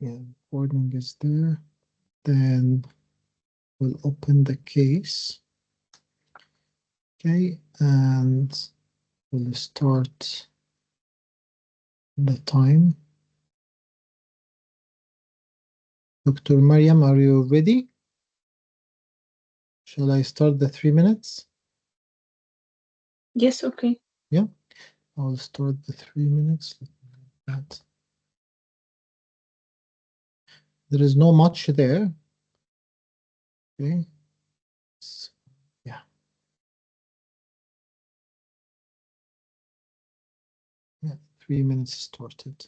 Yeah, recording is there. Then we'll open the case. Okay, and we'll start the time. Dr. Mariam, are you ready? Shall I start the 3 minutes? Yes, okay. Yeah, I'll start the 3 minutes. That. There is no much there. Okay. So, yeah. Yeah, 3 minutes started.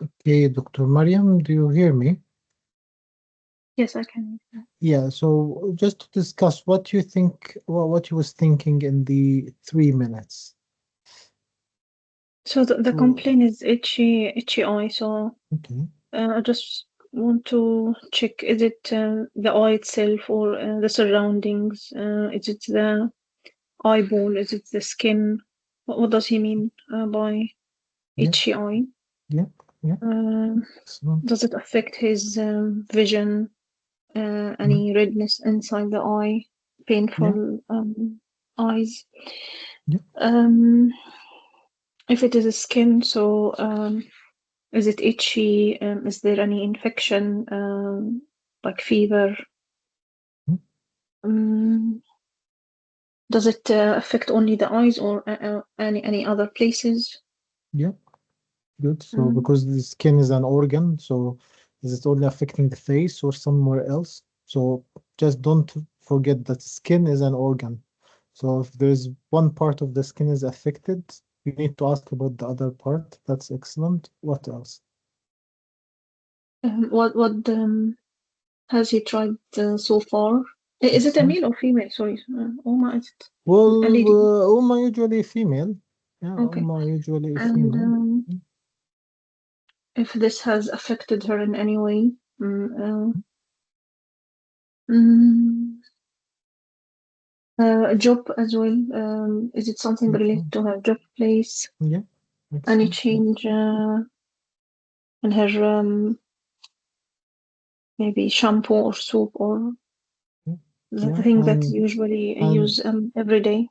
Okay, Dr. Mariam, do you hear me? Yes, I can. Yeah, so just to discuss what you think, what you was thinking in the 3 minutes. So the So, complaint is itchy eye. So okay, I just want to check: is it the eye itself or the surroundings? Is it the eyeball? Is it the skin? What does he mean by yeah, itchy eye? yeah, yeah, Um excellent. does it affect his vision? Mhm. Any redness inside the eye? Yeah, Painful eyes? yeah, Um, if it is a skin, so is it itchy? Is there any infection, like fever? mhm. Um, does it affect only the eyes or any other places? Yeah, good. So Um, because the skin is an organ, so is it only affecting the face or somewhere else? So just don't forget that skin is an organ. So if there's one part of the skin is affected, you need to ask about the other part. That's excellent. What else? what has he tried so far? Is it a Excellent. male or female? Sorry, Oma, is it a Well, lady? Uma usually female. Yeah, Okay. Uma usually And female. if this has affected her in any way, mm, mm, a job as well. Is it something related Excellent. to her job place? Yeah, Any excellent. change in her maybe shampoo or soap or Yeah, the yeah, thing that you usually and use every day?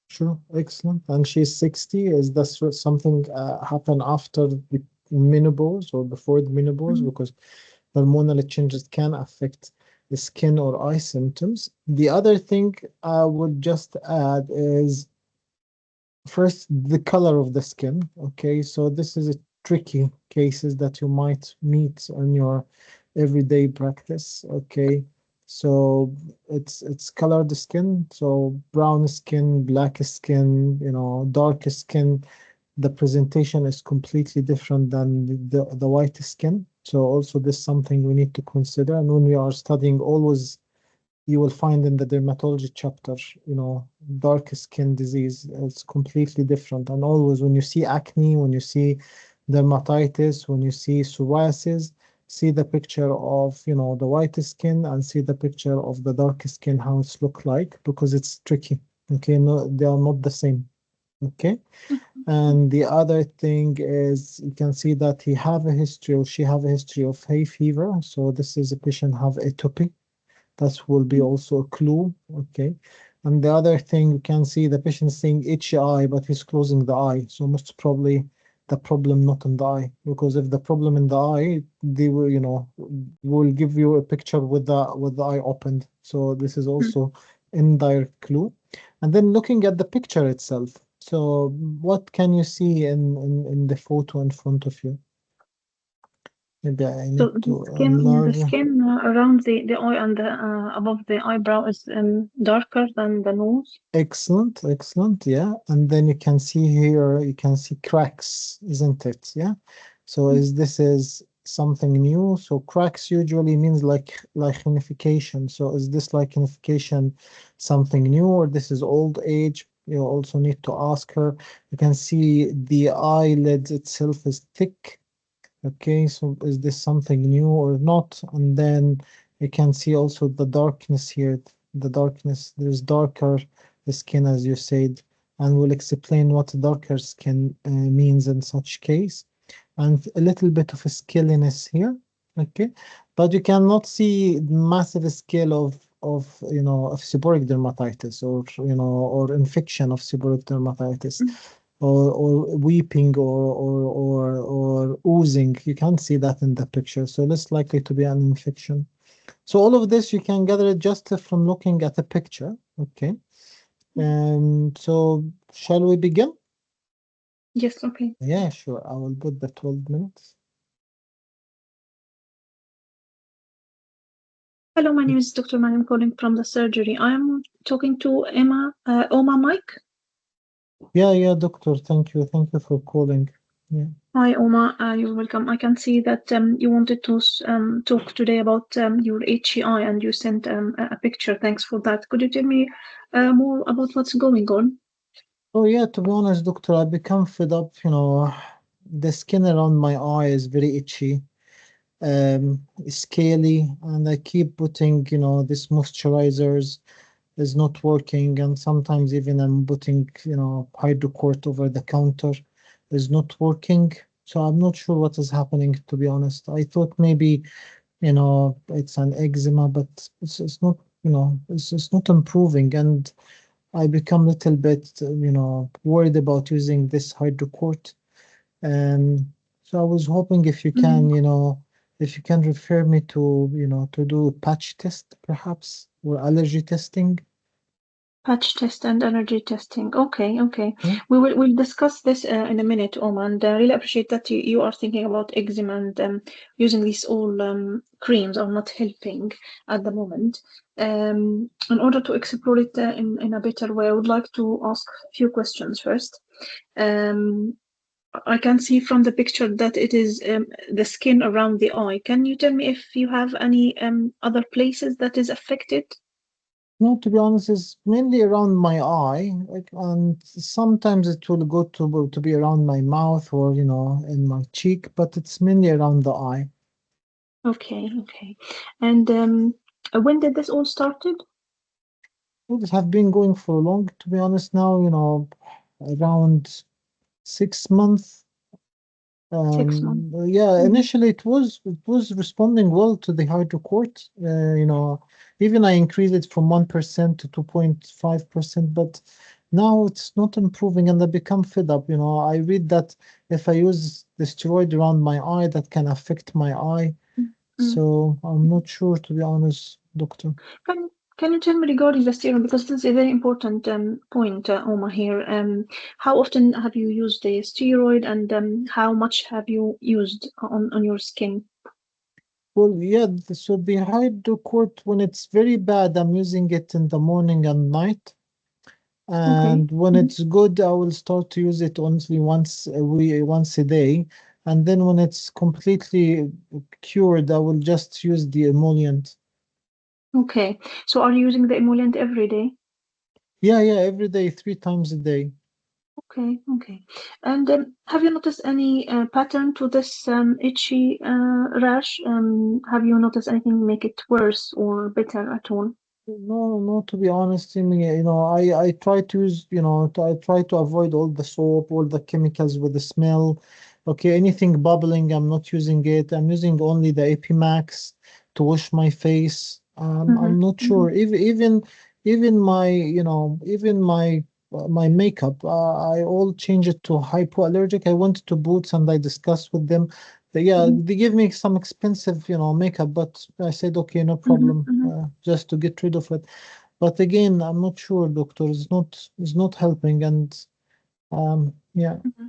sure, excellent. And she's 60. Is this something happen after the menopause or before the menopause? Mm. Because hormonal changes can affect the skin or eye symptoms. The other thing I would just add is first the color of the skin. Okay, so this is a tricky cases that you might meet on your everyday practice. Okay, so it's colored skin, so brown skin, black skin, dark skin. The presentation is completely different than the white skin. So also this is something we need to consider. And when we are studying, always you will find in the dermatology chapter, dark skin disease. It's completely different. And always when you see acne, when you see dermatitis, when you see psoriasis, see the picture of, the white skin and see the picture of the dark skin, how it's look like, because it's tricky. Okay, no, they are not the same. Okay. And the other thing is you can see that he have a history or she have a history of hay fever. So this is a patient have atopy. That will be also a clue. Okay. And the other thing you can see the patient saying itchy eye, but he's closing the eye. So most probably the problem not in the eye. Because if the problem in the eye, they will, will give you a picture with the eye opened. So this is Mm. also indirect clue. And then looking at the picture itself. So what can you see in the photo in front of you? Maybe I So need the to skin, the enlarge. skin around the eye and the above the eyebrow is darker than the nose. Excellent, excellent. Yeah. And then you can see here, you can see cracks, isn't it? Yeah. So Mm. is this is something new? So cracks usually means like lichenification. So is this lichenification something new or this is old age? You also need to ask her. You can see the eyelid itself is thick. Okay, so is this something new or not? And then you can see also the darkness here. The darkness, there's darker skin, as you said, and we'll explain what darker skin means in such case. And a little bit of a scaliness here. Okay, but you cannot see massive scale of seborrheic dermatitis or or infection of seborrheic dermatitis Mm. or weeping or oozing. You can't see that in the picture, so less likely to be an infection. So all of this you can gather it just from looking at the picture. Okay. So shall we begin? Yes, okay. Yeah, sure. I will put the 12 minutes. Hello, my name is Dr. Man. I'm calling from the surgery. I'm talking to Oma Mike. Yeah, yeah, doctor. Thank you. Thank you for calling. Yeah. Hi, Oma. You're welcome. I can see that you wanted to talk today about your HEI and you sent a picture. Thanks for that. Could you tell me more about what's going on? Oh yeah, to be honest, doctor, I become fed up, the skin around my eye is very itchy, scaly, and I keep putting, this moisturizers is not working, and sometimes even I'm putting, hydrocort over the counter is not working. So I'm not sure what is happening, to be honest. I thought maybe, it's an eczema, but it's not, it's not improving, and I become a little bit, worried about using this hydrocort. Um, so I was hoping if you Mm. can, if you can refer me to, to do a patch test perhaps or allergy testing. Patch test and allergy testing. Okay, okay. Yeah. We'll discuss this in a minute, Oma, and I really appreciate that you are thinking about eczema and using these all creams are not helping at the moment. In order to explore it in a better way, I would like to ask a few questions first. Um, I can see from the picture that it is the skin around the eye. Can you tell me if you have any other places that is affected? No, to be honest, it's mainly around my eye, like, and sometimes it will go to be around my mouth or in my cheek, but it's mainly around the eye. Okay, okay. And when did this all started? It have been going for long, to be honest. Now, around 6 months. 6 months. Yeah, Mm-hmm. initially it was responding well to the hydrocort. Even I increased it from 1% to 2.5%, but now it's not improving, and I become fed up. I read that if I use the steroid around my eye, that can affect my eye. Mm-hmm. So I'm not sure, to be honest, doctor. Can can you tell me regarding the steroid, because this is a very important point, Omar here. How often have you used the steroid, and how much have you used on your skin? Well, yeah, so the hydrocort, when it's very bad, I'm using it in the morning and night. Okay. And when Mhm. it's good, I will start to use it only once a day. And then when it's completely cured, I will just use the emollient. Okay. So are you using the emollient every day? Yeah, yeah, every day, 3 times a day. Okay, okay. And have you noticed any pattern to this itchy rash? Have you noticed anything make it worse or better at all? No, no, to be honest, I mean, I try to use, I try to avoid all the soap, all the chemicals with the smell. Okay, anything bubbling, I'm not using it. I'm using only the AP Max to wash my face. Mm-hmm, I'm not mm-hmm, sure. Even my, even my makeup, I all change it to hypoallergic. I went to Boots and I discussed with them. Yeah, mm-hmm, they give me some expensive, makeup, but I said, okay, no mm-hmm, problem, mm-hmm. just to get rid of it. But again, I'm not sure, doctor. It's not helping, and yeah. Mm-hmm.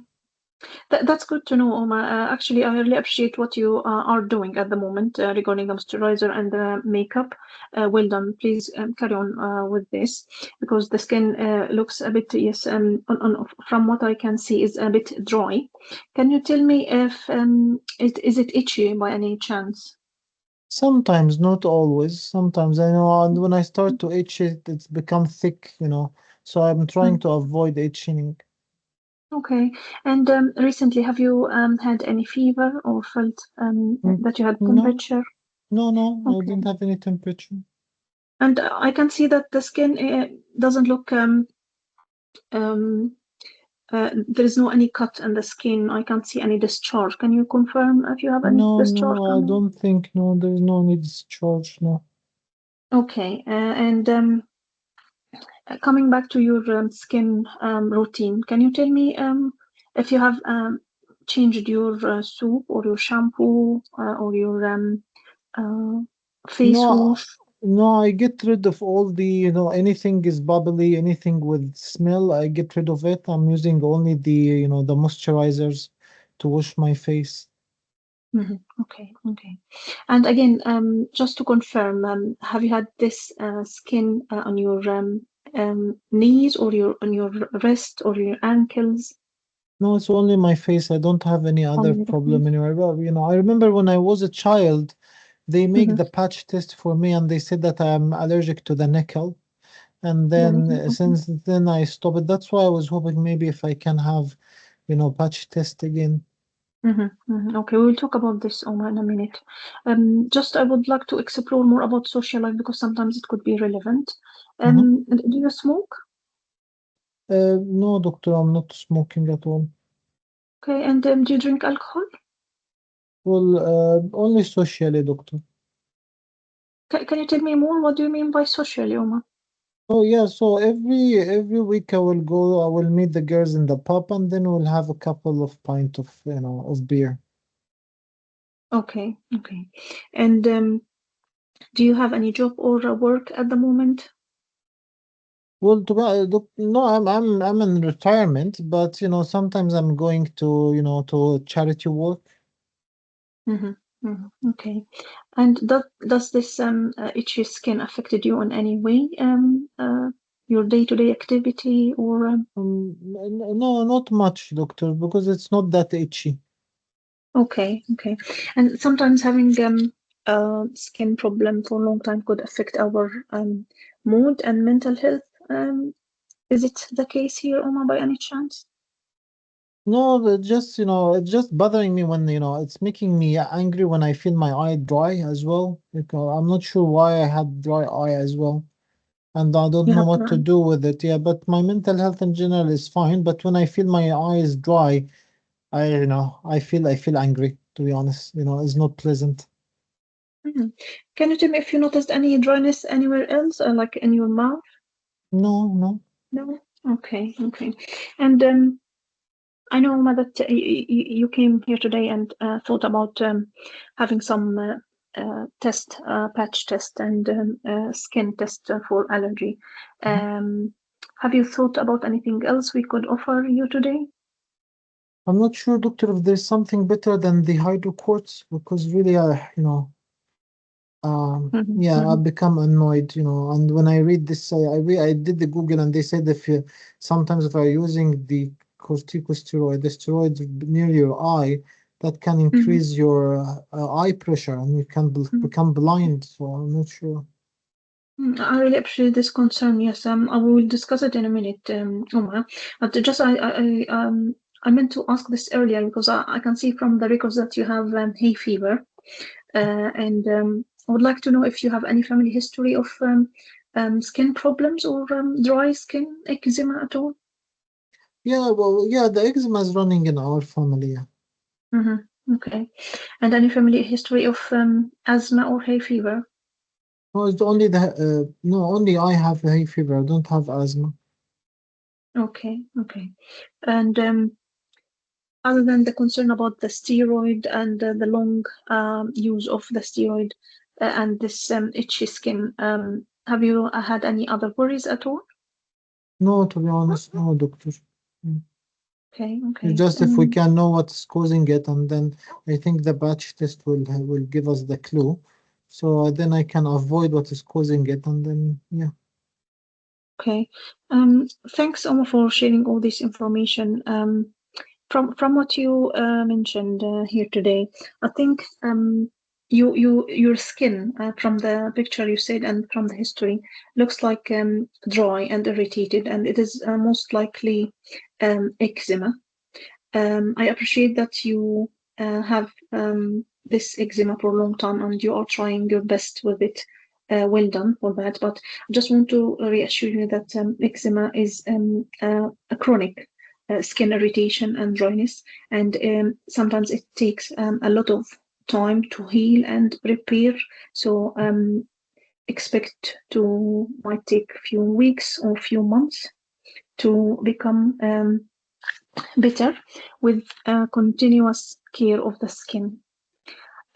That's good to know, Omar. Actually, I really appreciate what you are doing at the moment regarding the moisturizer and the makeup. Well done. Please carry on with this, because the skin looks a bit, yes, from what I can see, is a bit dry. Can you tell me if is it itchy by any chance? Sometimes, not always. Sometimes I know, and when I start to itch it, it's become thick. So I'm trying Mm, to avoid itching. okay. And recently, have you had any fever or felt Mm, that you had No, temperature? no, no. I Okay. didn't have any temperature. And I can see that the skin doesn't look um, there is no any cut in the skin. I can't see any discharge. Can you confirm if you have any No, discharge no. I coming? don't think. No, there's no need discharge. No. Okay. And coming back to your skin routine, can you tell me if you have changed your soap or your shampoo or your uh, face No, wash? no, I get rid of all the, anything is bubbly, anything with smell, I get rid of it. I'm using only the moisturizers to wash my face. Mhm. Okay, okay. And again, just to confirm, have you had this skin on your knees or your on your wrist or your ankles? No, it's only my face. I don't have any other Only the problem face. anywhere. Well, I remember when I was a child, they make Mm-hmm. the patch test for me and they said that I'm allergic to the nickel. And The then nickel. Okay. since then I stopped it. That's why I was hoping maybe if I can have, patch test again. Okay, we will talk about this, Omar, in a minute. Just I would like to explore more about social life because sometimes it could be relevant. Mhm. Do you smoke? No, doctor, I'm not smoking at all. Okay, and do you drink alcohol? Well, only socially, doctor. Can you tell me more? What do you mean by socially, Omar? Oh yeah, so every week I will meet the girls in the pub and then we'll have a couple of pint of beer. Okay, okay. And do you have any job or work at the moment? Well, no, I'm in retirement, but sometimes I'm going to charity work. Okay. And does this itchy skin affected you in any way? your day-to-day activity or No, not much, doctor, because it's not that itchy. okay, okay. And sometimes having skin problem for a long time could affect our mood and mental health. Is it the case here, Oma, by any chance? No, just, it's just bothering me when, it's making me angry when I feel my eye dry as well. Because I'm not sure why I had dry eye as well. And I don't You know have what to dry. do with it. Yeah, but my mental health in general is fine. But when I feel my eyes dry, I feel angry, to be honest. It's not pleasant. Mhm. Can you tell me if you noticed any dryness anywhere else, like in your mouth? No, no. No. Okay, okay. And I know, Uma, that you came here today and thought about having some patch test and skin test for allergy. Mhm. Um, have you thought about anything else we could offer you today? I'm not sure, doctor, if there's something better than the hydrocorts because really, Mhm, yeah, mhm, I've become annoyed, and when I read this, I did the Google and they said if you sometimes if you're using the corticosteroid, the steroids near your eye, that can mhm, increase your eye pressure and you can mhm. become blind. So I'm not sure. I really appreciate this concern. Yes, I will discuss it in a minute, Uma. But just I meant to ask this earlier because I can see from the records that you have hay fever. And I would like to know if you have any family history of skin problems or dry skin, eczema at all. Yeah, well, yeah, the eczema is running in our family. Yeah. Okay. And any family history of asthma or hay fever? No, it's only no, only I have hay fever. I don't have asthma. Okay, okay. And other than the concern about the steroid and the long use of the steroid and this itchy skin, have you had any other worries at all? No, to be honest, no, doctor. Mm. Okay, It's okay. just if we can know what's causing it, and then I think the batch test will give us the clue. So then I can avoid what is causing it, and then yeah. Okay. Thanks, Omar, for sharing all this information. From what you mentioned here today, I think your skin from the picture you said and from the history looks like dry and irritated, and it is most likely eczema. I appreciate that you have this eczema for a long time and you are trying your best with it. Well done for that. But I just want to reassure you that eczema is a chronic skin irritation and dryness, and sometimes it takes a lot of time to heal and repair. So expect to might take a few weeks or few months to become better with continuous care of the skin.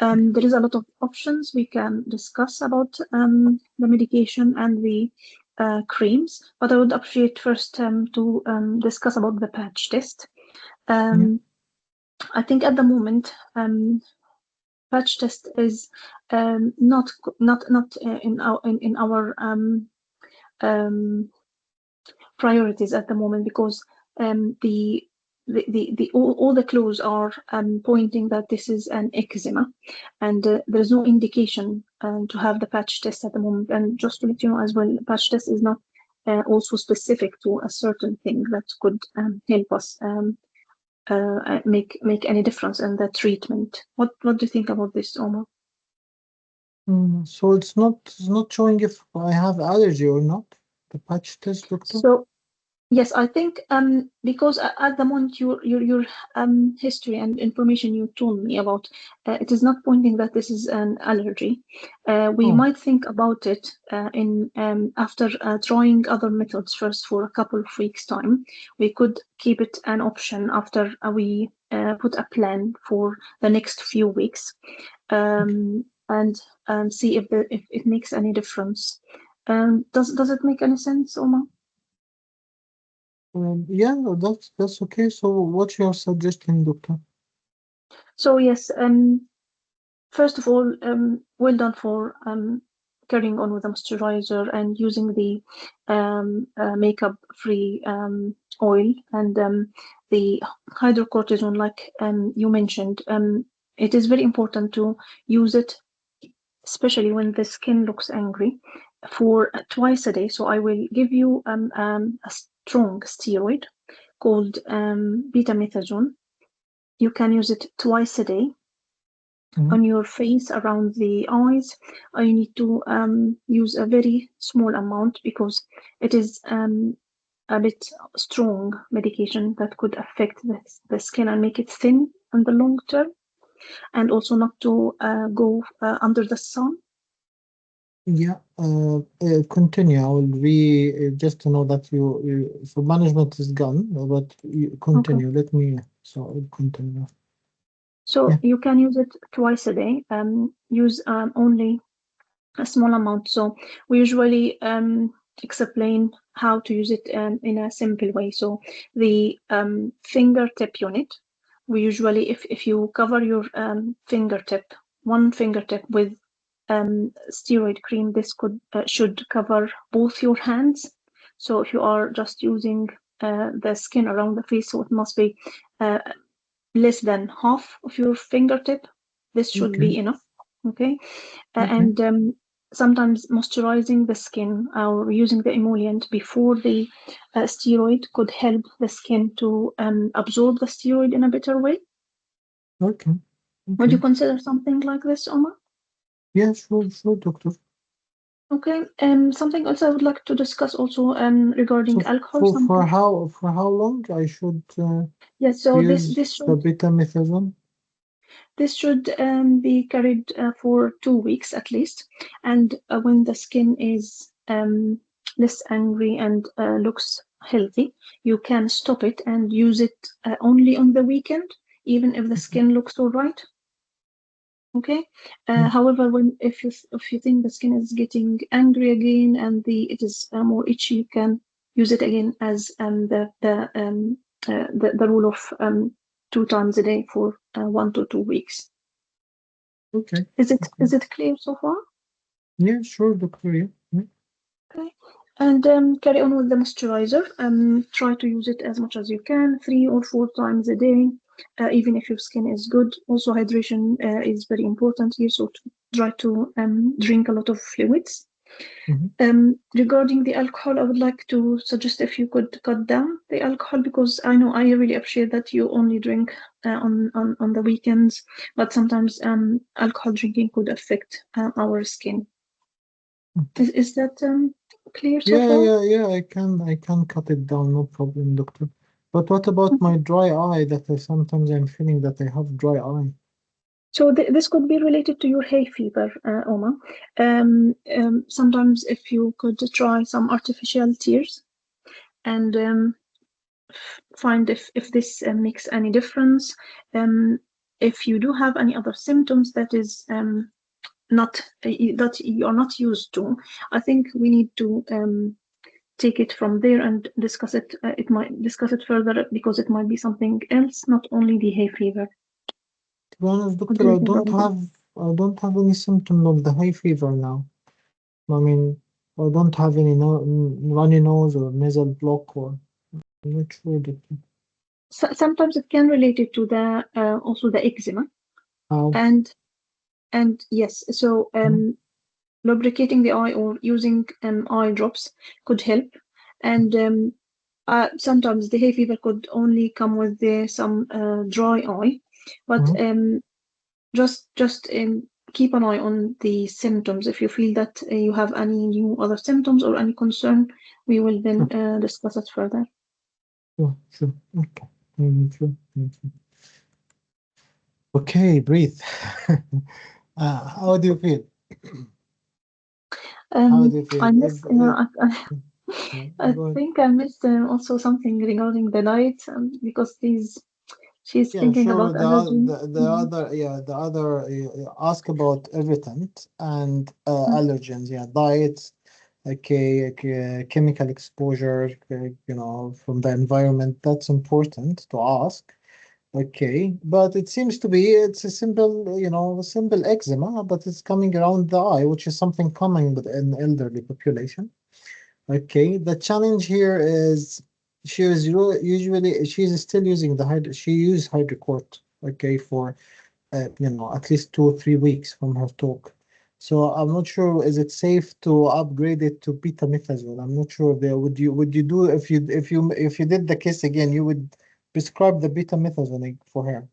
There is a lot of options we can discuss about the medication and the creams, but I would appreciate first to discuss about the patch test. Yeah. Um, I think at the moment, patch test is not in our um, priorities at the moment because the all the clues are pointing that this is an eczema, and there's no indication to have the patch test at the moment. And just to let you know as well, patch test is not also specific to a certain thing that could help us make any difference in the treatment. What do you think about this, Omar? So it's not showing if I have allergy or not. The patch test, doctor. So yes, I think because at the moment your history and information you told me about, it is not pointing that this is an allergy. We Oh, might think about it in after trying other methods first for a couple of weeks time. We could keep it an option after we put a plan for the next few weeks, and see if it makes any difference. Does it make any sense, Oma? yeah, that's okay. So what you are suggesting, doctor? So yes, first of all, well done for carrying on with the moisturizer and using the makeup-free oil and the hydrocortisone, like you mentioned. It is very important to use it, especially when the skin looks angry, for twice a day. So I will give you a strong steroid called betamethasone. You can use it twice a day Mhm. on your face, around the eyes. You need to use a very small amount because it is a bit strong medication that could affect the skin and make it thin in the long term, and also not to go under the sun. Yeah, continue. I will just to know that so management is gone, but you Okay. continue. Let me, so I'll continue. So Yeah. you can use it twice a day. Use only a small amount. So we usually explain how to use it in a simple way. So the fingertip unit, we usually, if you cover your fingertip, one fingertip with steroid cream, this should cover both your hands. So if you are just using the skin around the face, so it must be uh, less than half of your fingertip. This should Okay. be enough. Okay. Okay. And sometimes moisturizing the skin or using the emollient before the steroid could help the skin to absorb the steroid in a better way. Okay. Would Okay. you consider something like this, Omar? Yeah, sure, sure, doctor. Okay. Something else I would like to discuss also So regarding alcohol. for Something. how long I should Yes. So this use this the should betamethasone? This should be carried for 2 weeks at least. And when the skin is less angry and looks healthy, you can stop it and use it only on the weekend, even if the skin looks all right. Okay. Mm. However, when if you think the skin is getting angry again and it is more itchy, you can use it again as the rule of 2 times a day for 1 to 2 weeks. Okay. Is it Okay. is it clear so far? Yeah, sure, doctor. Yeah. Yeah. Okay. And carry on with the moisturizer. Try to use it as much as you can, 3 or 4 times a day, even if your skin is good. Also, hydration is very important here, so try to drink a lot of fluids. Mhm. Regarding the alcohol, I would like to suggest if you could cut down the alcohol, because I know I really appreciate that you only drink on the weekends, but sometimes alcohol drinking could affect our skin. Is that clear so Yeah, far? yeah, yeah. I can cut it down, no problem, doctor. But what about Mhm. my dry eye? That sometimes I'm feeling that I have dry eye. So this could be related to your hay fever, Oma. Sometimes if you could try some artificial tears and find if this makes any difference. If you do have any other symptoms that is not that you are not used to, I think we need to take it from there and discuss it. It might discuss it further because it might be something else, not only the hay fever. To be honest, What doctor, do you think about it? I don't have any symptom of the high fever now. I mean, I don't have any runny nose or nasal block, or I'm not sure, doctor. So, sometimes it can relate it to the also the eczema How? and yes, so Hmm? lubricating the eye or using eye drops could help. And sometimes the hay fever could only come with some dry eye, but Hmm? just keep an eye on the symptoms. If you feel that you have any new other symptoms or any concern, we will then Sure, discuss it further. sure, sure. Okay. Sure. Thank you. Okay, breathe. How do you feel? How do you I feel? missed, I Go ahead. think I missed also something regarding the diet because she's Yeah, thinking sure. about allergy. The other, yeah, the other, ask about irritant and allergens. Yeah, diets, okay, chemical exposure, from the environment. That's important to ask. Okay, but it seems to be it's a simple, a simple eczema, but it's coming around the eye, which is something common with an elderly population. Okay, the challenge here is usually she's still using she used hydrocort, okay, for at least 2 or 3 weeks from her talk. So I'm not sure is it safe to upgrade it to betamethasone. I'm not sure there would you do if you did the case again, you would prescribe the betamethasone for her.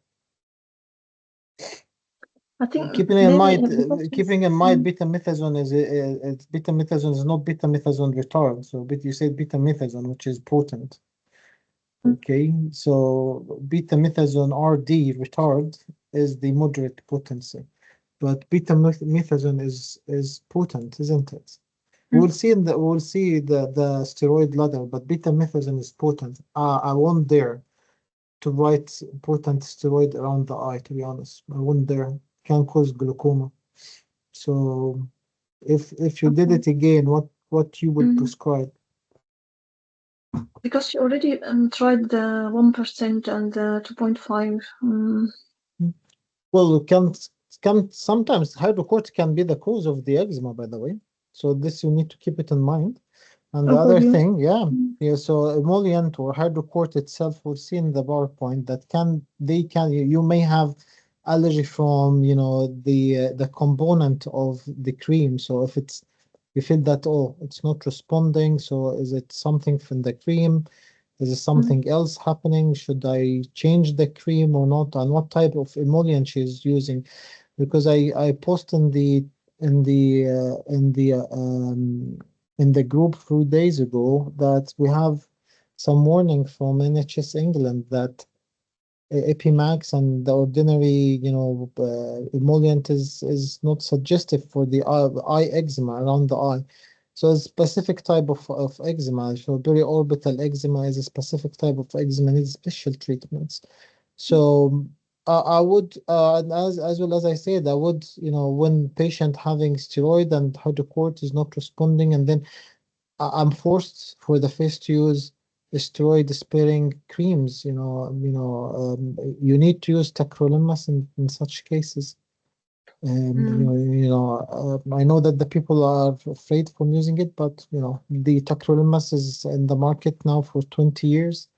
I think Keeping in maybe mind, because keeping in mind, betamethasone is not betamethasone retard. So, you said betamethasone, which is potent. Okay, so betamethasone RD retard is the moderate potency, but betamethasone is potent, isn't it? We'll see the steroid ladder, but betamethasone is potent. I won't dare to write potent steroid around the eye. To be honest, I won't dare. Can cause glaucoma. So if you did okay. it again, what you would Mm. prescribe? Because you already tried the 1% and the 2.5. Well, can sometimes hydrocort can be the cause of the eczema, by the way. So this you need to keep it in mind. And the Oh, other could you? thing, yeah, Mm. yeah. So emollient or hydrocort itself, we'll see in the PowerPoint that you may have allergy from the component of the cream. So if you feel that it's not responding, so is it something from the cream? Is there Mm. something else happening? Should I change the cream or not? And what type of emollient she's using? Because I post in the group a few days ago that we have some warning from NHS England that Epimax and the ordinary, emollient is not suggestive for the eye eczema around the eye. So a specific type of eczema, so periorbital eczema is a specific type of eczema needs special treatments. So I would, and as well as I said, I would, when patient having steroid and hydrocort is not responding, and then I'm forced for the face to use steroid sparing creams. You need to use tacrolimus in such cases. Mm. I know that the people are afraid from using it, but the tacrolimus is in the market now for 20 years,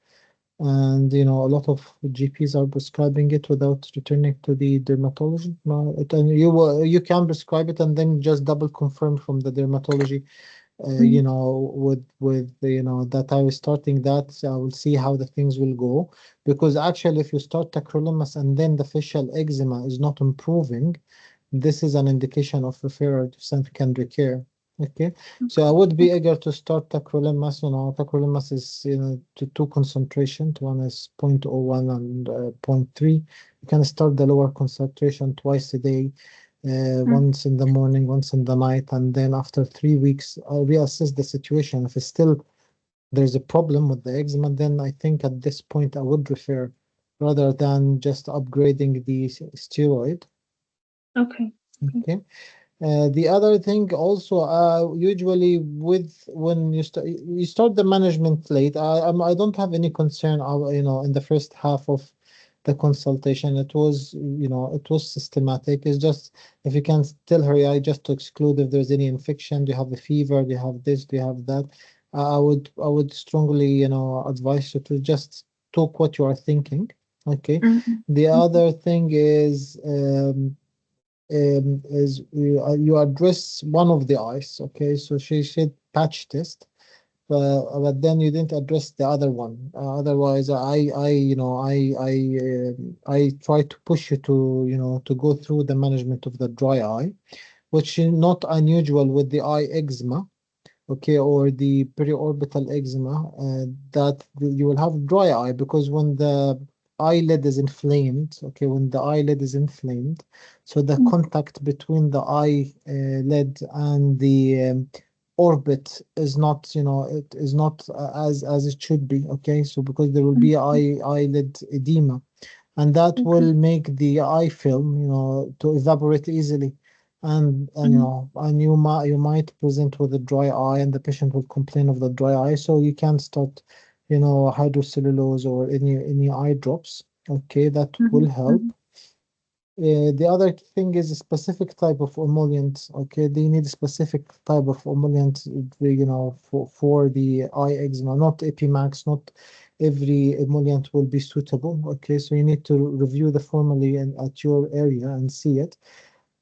and a lot of GPs are prescribing it without returning to the dermatology. And you can prescribe it and then just double confirm from the dermatology Mm. with that I was starting that, so I will see how the things will go. Because actually, if you start tacrolimus and then the facial eczema is not improving, this is an indication of referral to secondary care. Okay, so I would be eager to start tacrolimus. Tacrolimus is to two concentration. One is 0.01 and zero point 0.3. You can start the lower concentration twice a day, Mm. once in the morning, once in the night, and then after 3 weeks, I'll reassess the situation. If it's still there's a problem with the eczema, then I think at this point I would refer rather than just upgrading the steroid. Okay. Okay. Okay. The other thing also, usually with when you start the management late, I don't have any concern. In the first half of the consultation, it was systematic. It's just if you can tell her, yeah, just to exclude if there's any infection. Do you have a fever? Do you have this? Do you have that? I would strongly, advise you to just talk what you are thinking. Okay. Mm. The Okay. other thing is you address one of the eyes. Okay, so she said patch test, but then you didn't address the other one. Otherwise, I try to push you to go through the management of the dry eye, which is not unusual with the eye eczema, okay, or the periorbital eczema, that you will have dry eye because when the eyelid is inflamed, okay, when the eyelid is inflamed, so the Mm. contact between the eye lid and the orbit is not, it is not as it should be, okay, so because there will Mm. be eyelid edema, and that Okay. will make the eye film, to evaporate easily. And Mm. you might present with a dry eye, and the patient will complain of the dry eye. So you can start, hydrocellulose or any eye drops. Okay, that Mhm, will help. mhm, The other thing is a specific type of emollient. Okay, they need a specific type of emollient, for the eye eczema, not Epimax, not every emollient will be suitable. Okay, so you need to review the formula at your area and see it.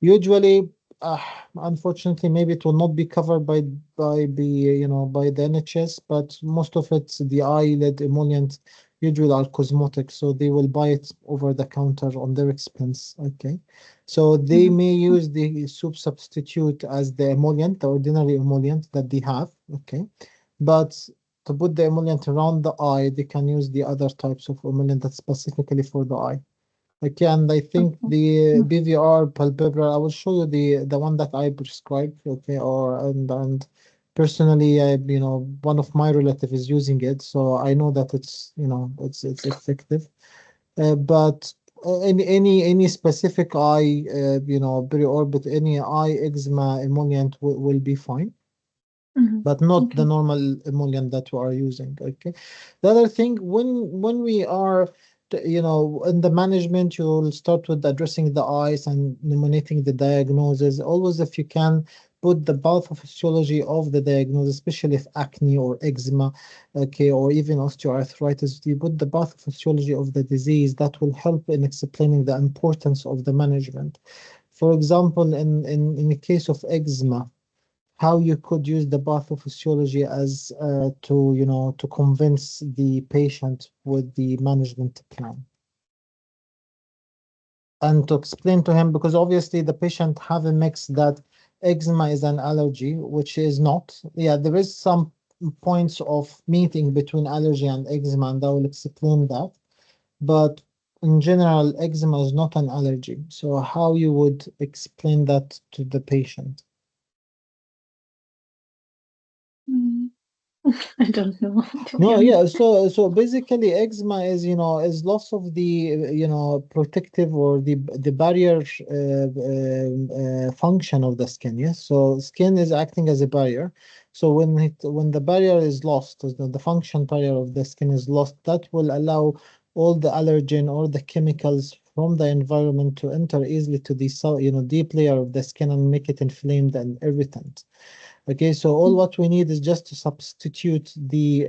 Usually, uh, unfortunately, maybe it will not be covered by the NHS, but most of it's the eyelid emollient usually are cosmetic, so they will buy it over the counter on their expense. Okay, so they mhm. may use the soup substitute as the emollient, the ordinary emollient that they have. Okay, but to put the emollient around the eye, they can use the other types of emollient that's specifically for the eye. Okay, and I think Okay. the Mm, BVR palpebral, I will show you the one that I prescribe. Okay, and personally, one of my relatives is using it, so I know that it's effective. But any specific eye, periorbit, any eye eczema emollient will be fine, mhm. but not the Okay. normal emollient that we are using. Okay. The other thing, when we are, in the management, you'll start with addressing the eyes and nominating the diagnosis. Always, if you can, put the pathophysiology of the diagnosis, especially if acne or eczema, okay, or even osteoarthritis. You put the pathophysiology of the disease. That will help in explaining the importance of the management. For example, in the case of eczema, how you could use the pathophysiology as to convince the patient with the management plan, and to explain to him, because obviously the patient have a mix that eczema is an allergy, which is not. Yeah, there is some points of meeting between allergy and eczema, and I will explain that. But in general, eczema is not an allergy. So how you would explain that to the patient? Mm. I don't know, to be No, honest. yeah. So basically, eczema is loss of the protective or the barrier function of the skin. Yes. So skin is acting as a barrier. So when the barrier is lost, the function barrier of the skin is lost, that will allow all the allergen or the chemicals from the environment to enter easily to the cell, deep layer of the skin, and make it inflamed and irritant. Okay, so all Mm, what we need is just to substitute the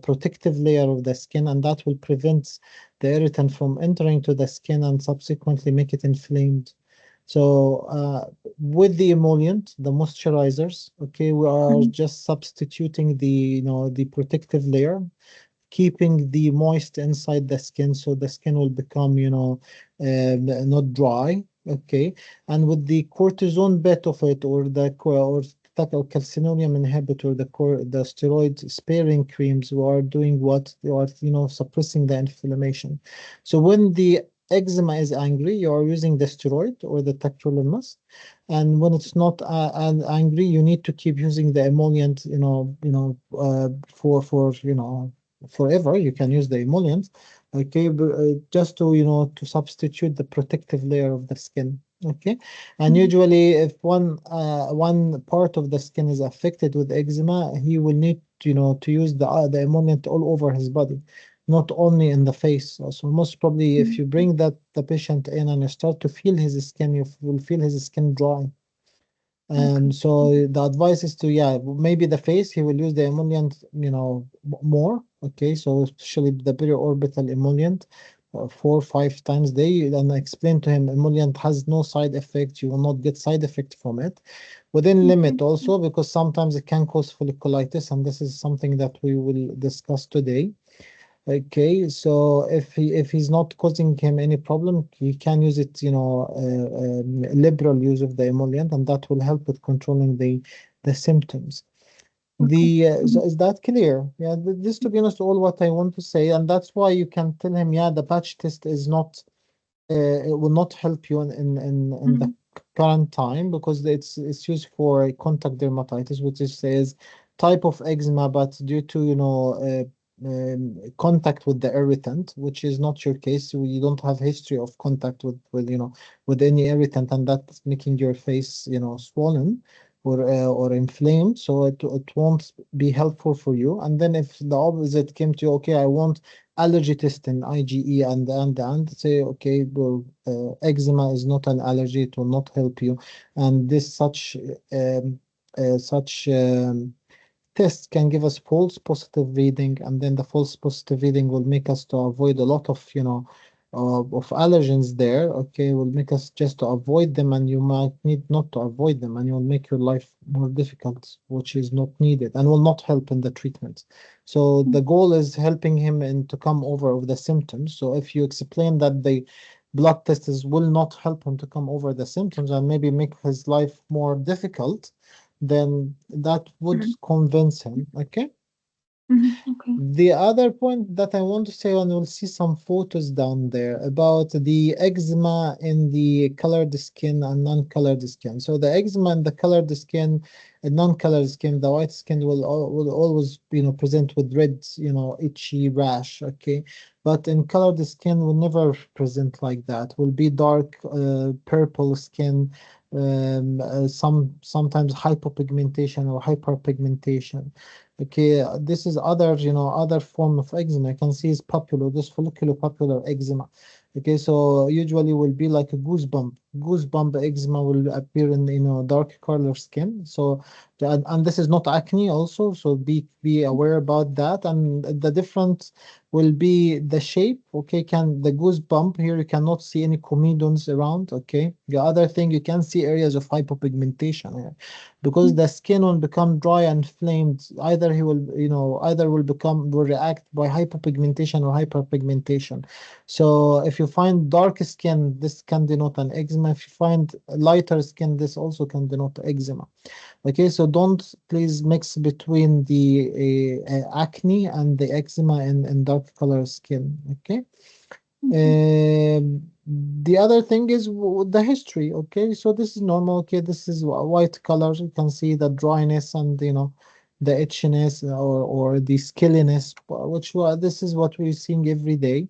protective layer of the skin, and that will prevent the irritant from entering to the skin and subsequently make it inflamed. So with the emollient, the moisturizers, okay, we are mhm, just substituting the protective layer, keeping the moist inside the skin, so the skin will become not dry. Okay, and with the cortisone bit of it, or or calcinonium inhibitor, the steroid sparing creams, we are doing what they are, suppressing the inflammation. So when the eczema is angry, you are using the steroid or the tacrolimus, and when it's not angry, you need to keep using the emollient, for forever. You can use the emollient, okay, just to to substitute the protective layer of the skin. Okay, and mhm. usually if one part of the skin is affected with eczema, he will need to use the emollient all over his body, not only in the face. So most probably, if Mm, you bring the patient in and you start to feel his skin, you will feel his skin dry. okay. So the advice is to, yeah, maybe the face, he will use the emollient, more. Okay, so especially the periorbital emollient, 4 or 5 times a day. And I explain to him, emollient has no side effect. You will not get side effect from it, within limit Okay. also, because sometimes it can cause folliculitis, and this is something that we will discuss today. Okay, so if he's not causing him any problem, he can use it, liberal use of the emollient, and that will help with controlling the symptoms. Okay. So Mhm, is that clear? Yeah, this, to be honest, all what I want to say, and that's why you can tell him, yeah, the patch test is not, it will not help you in the mhm. current time, because it's used for contact dermatitis, which is says type of eczema, but due to contact with the irritant, which is not your case. You don't have history of contact with any irritant, and that's making your face swollen or inflamed, so it won't be helpful for you. And then if the opposite came to you, okay, I want allergy testing, IgE, and say, okay, well, eczema is not an allergy, it will not help you, and this such tests can give us false positive reading, and then the false positive reading will make us to avoid a lot of, of allergens there. Okay, will make us just to avoid them, and you might need not to avoid them, and you'll make your life more difficult, which is not needed and will not help in the treatment. So the goal is helping him and to come over of the symptoms. So if you explain that the blood tests will not help him to come over the symptoms and maybe make his life more difficult, then that would Mm-hmm. convince him. Okay. Okay. The other point that I want to say, and we'll see some photos down there about the eczema in the colored skin and non-colored skin. So the eczema in the colored skin and non-colored skin, the white skin will always, present with red, itchy rash. Okay, but in colored skin will never present like that. Will be dark purple skin, sometimes hypopigmentation or hyperpigmentation. Okay, this is other, other form of eczema. I can see is papular, this folliculopapular eczema. Okay, so usually will be like a goosebump. Goosebump eczema will appear in, dark color skin. So, and this is not acne also. So be aware about that. And the difference will be the shape. Okay, can the goosebump here, you cannot see any comedones around. Okay, the other thing, you can see areas of hypopigmentation here because the skin will become dry and inflamed. Either he will, either will react by hypopigmentation or hyperpigmentation. So if you find dark skin, this can denote an eczema. If you find lighter skin, this also can denote eczema. Okay, so don't please mix between the acne and the eczema in dark color skin. Okay. Okay. The other thing is the history. Okay, so this is normal. Okay, this is white color. You can see the dryness and the itchiness or the scaliness, which this is what we're seeing every day.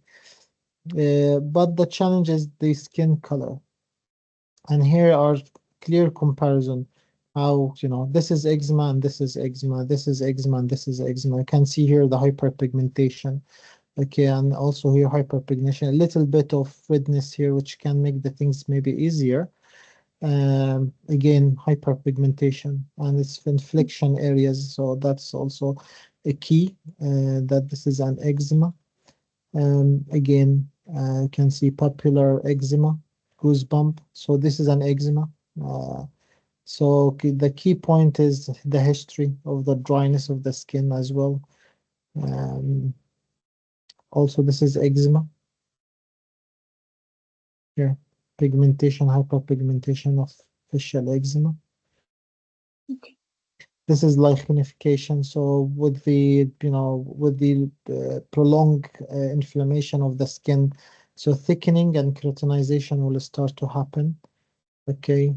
But the challenge is the skin color, and here are clear comparison. How this is eczema and this is eczema. This is eczema and this is eczema. You can see here the hyperpigmentation. Okay, and also here hyperpigmentation, a little bit of redness here, which can make the things maybe easier. Again, hyperpigmentation and its inflection areas. So that's also a key that this is an eczema. Again, you can see popular eczema, goosebump. So this is an eczema. So the key point is the history of the dryness of the skin as well. Um, Also, this is eczema here, pigmentation, hyperpigmentation of facial eczema. Okay. This is lichenification. So with the, with the prolonged inflammation of the skin, so thickening and keratinization will start to happen. Okay.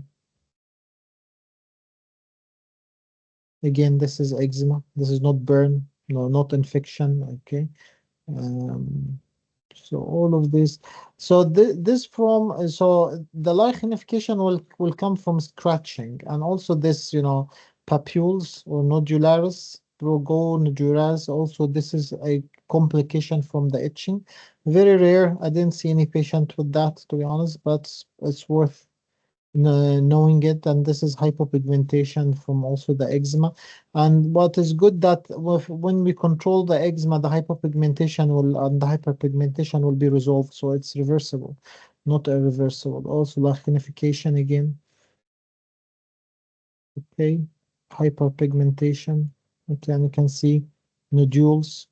Again, this is eczema. This is not burn, no, not infection. Okay. Um, So all of this, so this from so the lichenification will come from scratching, and also this papules or nodularis, progo nodularis. Also, this is a complication from the itching. Very rare. I didn't see any patient with that, to be honest, but it's worth knowing it. And this is hypopigmentation from also the eczema. And what is good that when we control the eczema, the hypopigmentation will and the hyperpigmentation will be resolved, so it's reversible, not irreversible. Also lichenification again. Okay, hyperpigmentation. Okay, and you can see nodules,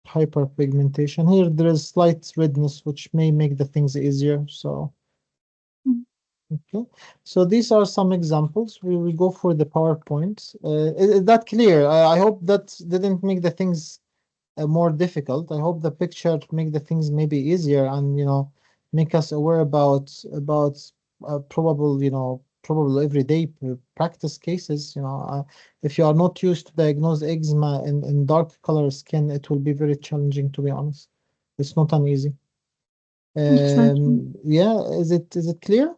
hyperpigmentation. Here there is slight redness, which may make the things easier. So Mm. okay, so these are some examples. We will go for the PowerPoint. Is that clear? I hope that didn't make the things more difficult. I hope the picture make the things maybe easier and make us aware about probable probable everyday practice cases. If you are not used to diagnose eczema in dark color skin, it will be very challenging, to be honest. It's not an easy. Thank you. Yeah, is it clear?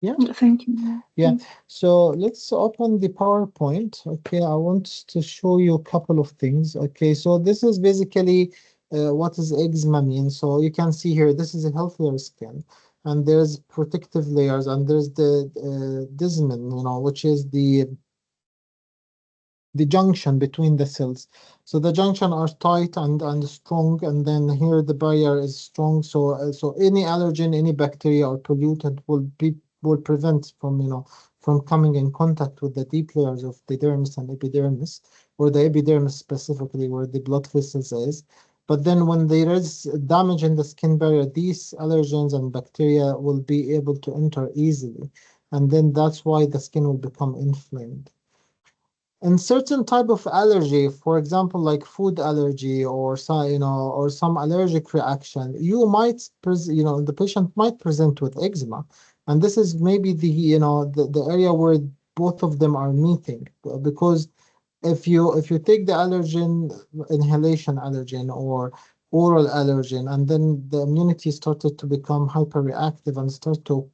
Yeah, Thank you. yeah. So let's open the PowerPoint. Okay, I want to show you a couple of things. Okay, so this is basically what is eczema mean. So you can see here, this is a healthier skin, and there's protective layers, and there's the desmin, which is the junction between the cells. So the junction are tight and strong, and then here the barrier is strong. So any allergen, any bacteria or pollutant will prevent from coming in contact with the deep layers of the dermis and epidermis, or the epidermis specifically where the blood vessels is. But then when there is damage in the skin barrier, these allergens and bacteria will be able to enter easily. And then that's why the skin will become inflamed. And certain type of allergy, for example, like food allergy or some allergic reaction, the patient might present with eczema, and this is maybe the area where both of them are meeting, because if you take the allergen, inhalation allergen or oral allergen, and then the immunity started to become hyperreactive and start to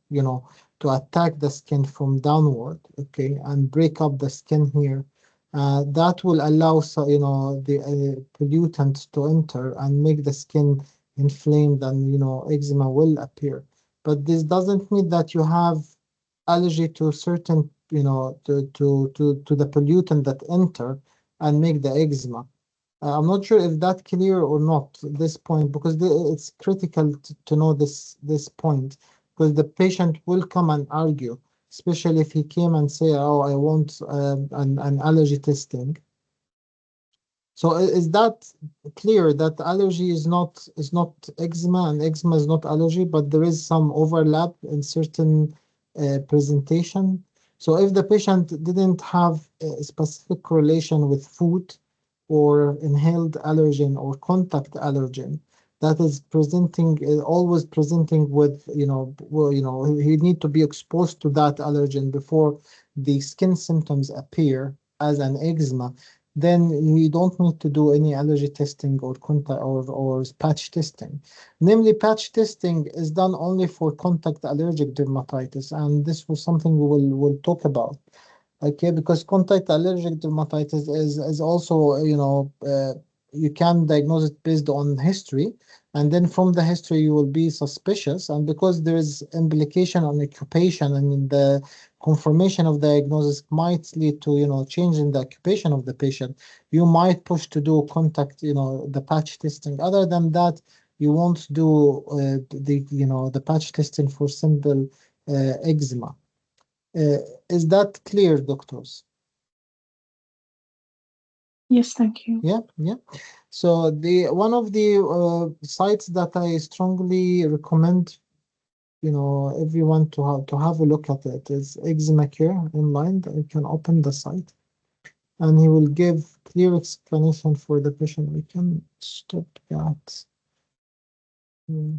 attack the skin from downward, okay, and break up the skin here, that will allow the pollutant to enter and make the skin inflamed, and eczema will appear. But this doesn't mean that you have allergy to certain, to the pollutant that enter and make the eczema. I'm not sure if that clear or not at this point, because it's critical to know this point, because the patient will come and argue, especially if he came and say, "Oh, I want an allergy testing." So is that clear that allergy is not eczema and eczema is not allergy, but there is some overlap in certain presentation. So if the patient didn't have a specific correlation with food or inhaled allergen or contact allergen, that is presenting always presenting with he need to be exposed to that allergen before the skin symptoms appear as an eczema, then we don't need to do any allergy testing or contact or patch testing. Namely, patch testing is done only for contact allergic dermatitis, and this was something we will talk about. Okay, because contact allergic dermatitis is also, you can diagnose it based on history, and then from the history you will be suspicious, and because there is implication on occupation, and in the confirmation of diagnosis might lead to, change in the occupation of the patient, you might push to do contact, the patch testing. Other than that, you won't do the patch testing for simple eczema. Uh, is that clear, doctors? Yes, thank you. Yeah, yeah. So the one of the sites that I strongly recommend, everyone to have a look at it is Eczema Care online. You can open the site, and he will give clear explanation for the patient. We can stop that. Mm.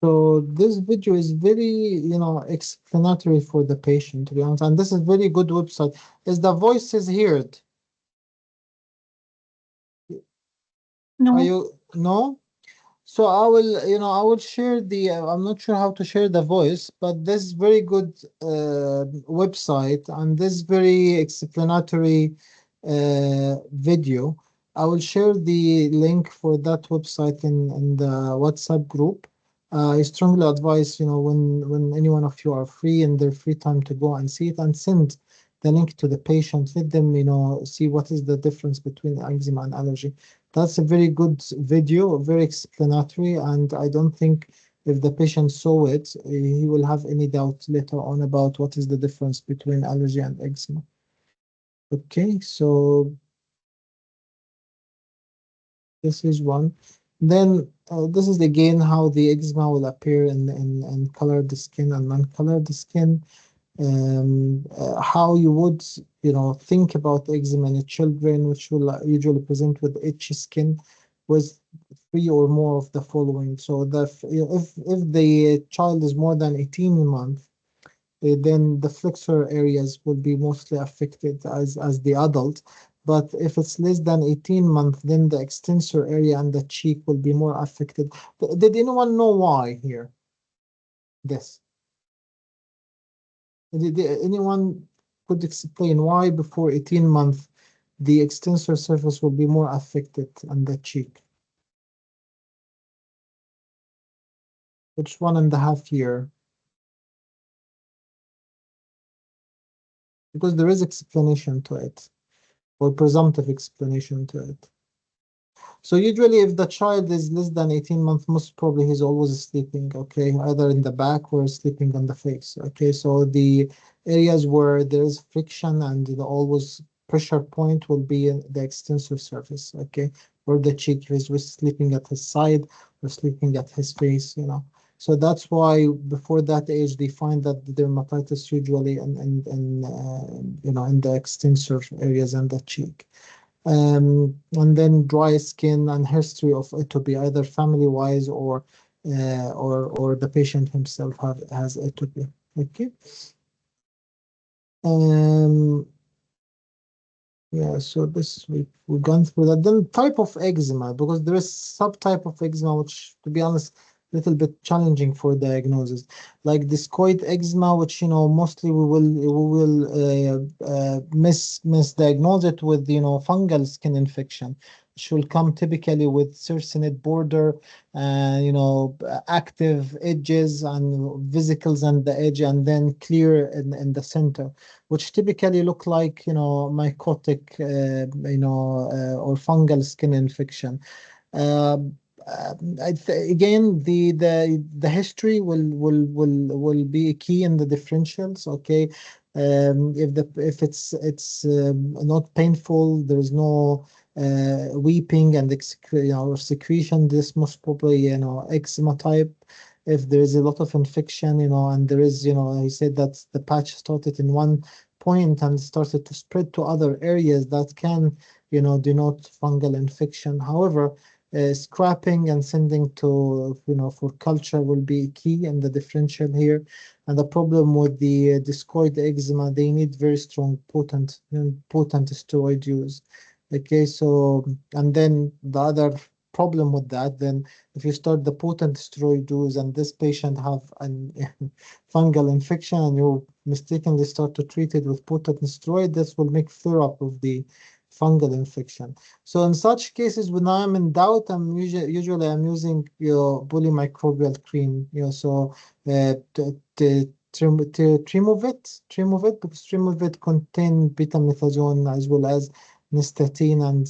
So this video is very, explanatory for the patient, to be honest. And this is very good website. Is the voices heard? Are No, you no? So I will share I'm not sure how to share the voice, but this very good website and this very explanatory video. I will share the link for that website in the WhatsApp group. I strongly advise, when any one of you are free in their free time to go and see it and send the link to the patient. Let them, see what is the difference between eczema and allergy. That's a very good video, very explanatory, and I don't think if the patient saw it, he will have any doubt later on about what is the difference between allergy and eczema. Okay, so this is one. Then this is again how the eczema will appear in colored skin and non-colored skin. How you would, think about eczema in children, which will usually present with itchy skin, with three or more of the following. So if the child is more than 18 months, then the flexor areas will be mostly affected as the adult. But if it's less than 18 months, then the extensor area and the cheek will be more affected. Did anyone know why here? This. Did anyone could explain why before 18 months the extensor surface will be more affected on the cheek? It's 1.5 year. Because there is explanation to it, or presumptive explanation to it. So usually if the child is less than 18 months, most probably he's always sleeping, okay, either in the back or sleeping on the face. Okay, so the areas where there is friction and the always pressure point will be in the extensor surface, okay, or the cheek if he's sleeping at his side or sleeping at his face. So that's why before that age they find that the dermatitis usually in the extensor areas and the cheek. And then dry skin and history of atopy, either family-wise or the patient himself has atopy. Okay. Um, yeah, so this we've gone through that. Then type of eczema, because there is subtype of eczema, which to be honest, a little bit challenging for diagnosis. Like discoid eczema, which mostly we will misdiagnose it with fungal skin infection, which will come typically with circinate border, active edges and vesicles on the edge, and then clear in the center, which typically look like mycotic or fungal skin infection. Um, Again, the history will be a key in the differentials. Okay, if it's not painful, there is no weeping and or secretion. This most probably eczema type. If there is a lot of infection, and there is, he said that the patch started in one point and started to spread to other areas that can, denote fungal infection. However, scrapping and sending to, for culture will be key in the differential here. And the problem with the discoid eczema, they need very strong, potent steroid use. Okay, so, and then the other problem with that, then if you start the potent steroid use and this patient have an fungal infection and you mistakenly start to treat it with potent steroid, this will make flare up of the fungal infection. So in such cases, when I'm in doubt, usually I'm using polymicrobial cream. So Trimovit, because Trimovit contain betamethasone as well as nystatin and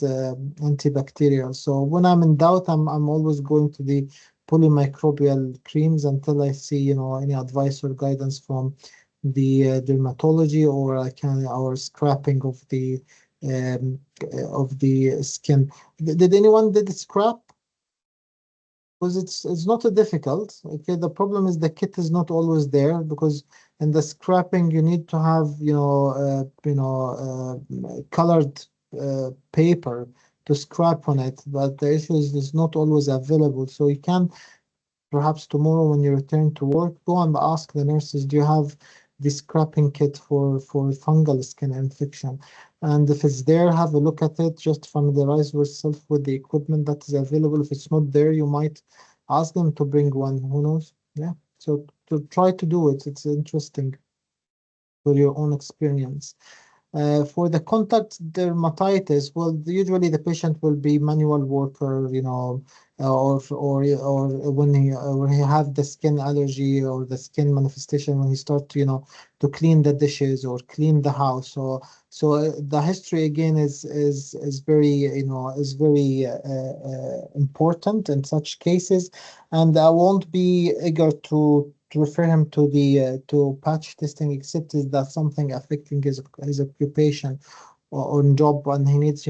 antibacterial. So when I'm in doubt, I'm always going to the polymicrobial creams until I see any advice or guidance from the dermatology, or I can or scrapping of the skin. Did anyone did scrap? Because it's not a difficult. Okay, the problem is the kit is not always there, because in the scrapping you need to have colored paper to scrap on it, but the issue is it's not always available. So you can perhaps tomorrow when you return to work, go and ask the nurses, do you have this scrapping kit for fungal skin infection? And if it's there, have a look at it, just familiarize yourself with the equipment that is available. If it's not there, you might ask them to bring one, who knows? Yeah, so to try to do it, it's interesting for your own experience. For the contact dermatitis, well, usually the patient will be manual worker, or when he have the skin allergy or the skin manifestation, when he start to clean the dishes or clean the house. So the history again is very important in such cases, and I won't be eager to refer him to the to patch testing, except is that something affecting his occupation or on job, and he needs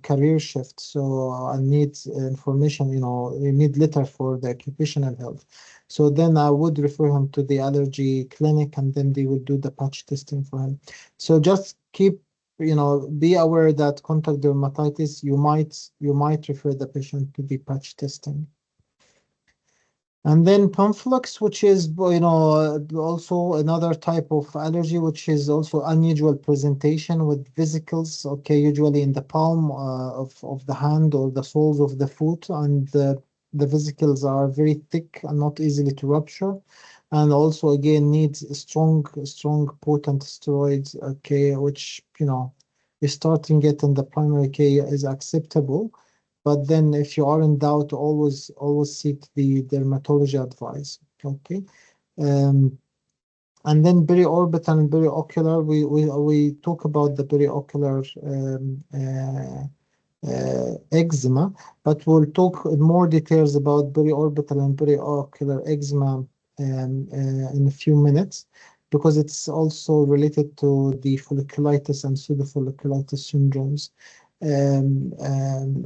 career shift, so and needs information, you need letter for the occupational health. So then I would refer him to the allergy clinic, and then they will do the patch testing for him. So just keep be aware that contact dermatitis, you might refer the patient to the patch testing. And then Pamphlux, which is, also another type of allergy, which is also unusual presentation with vesicles, okay, usually in the palm of the hand or the soles of the foot. And the vesicles are very thick and not easily to rupture. And also, again, needs strong, potent steroids, okay, which, is starting it in the primary care is acceptable. But then if you are in doubt, always seek the dermatology advice. Okay. Um, and then periorbital and periocular, we talk about the periocular eczema, but we'll talk in more details about periorbital and periocular eczema in a few minutes, because it's also related to the folliculitis and pseudofolliculitis syndromes. Um, um,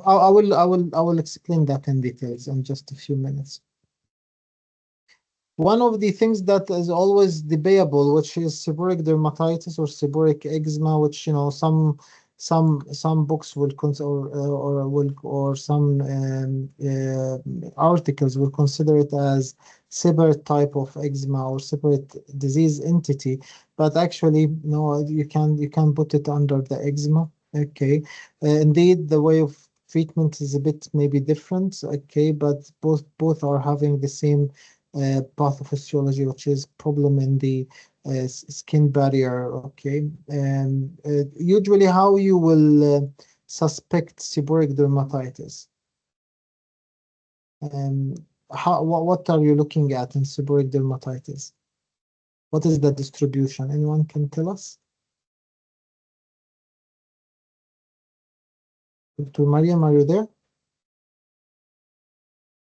I will explain that in details in just a few minutes. One of the things that is always debatable, which is seborrheic dermatitis or seborrheic eczema, which some books will consider, or some articles will consider it as separate type of eczema or separate disease entity, but actually no, you can put it under the eczema. Okay, indeed, the way of treatment is a bit maybe different. Okay, but both are having the same pathophysiology, which is problem in the skin barrier. Okay, and usually how you will suspect seborrheic dermatitis. Um, what are you looking at in seborrheic dermatitis? What is the distribution? Anyone can tell us? Dr. Mariam, are you there?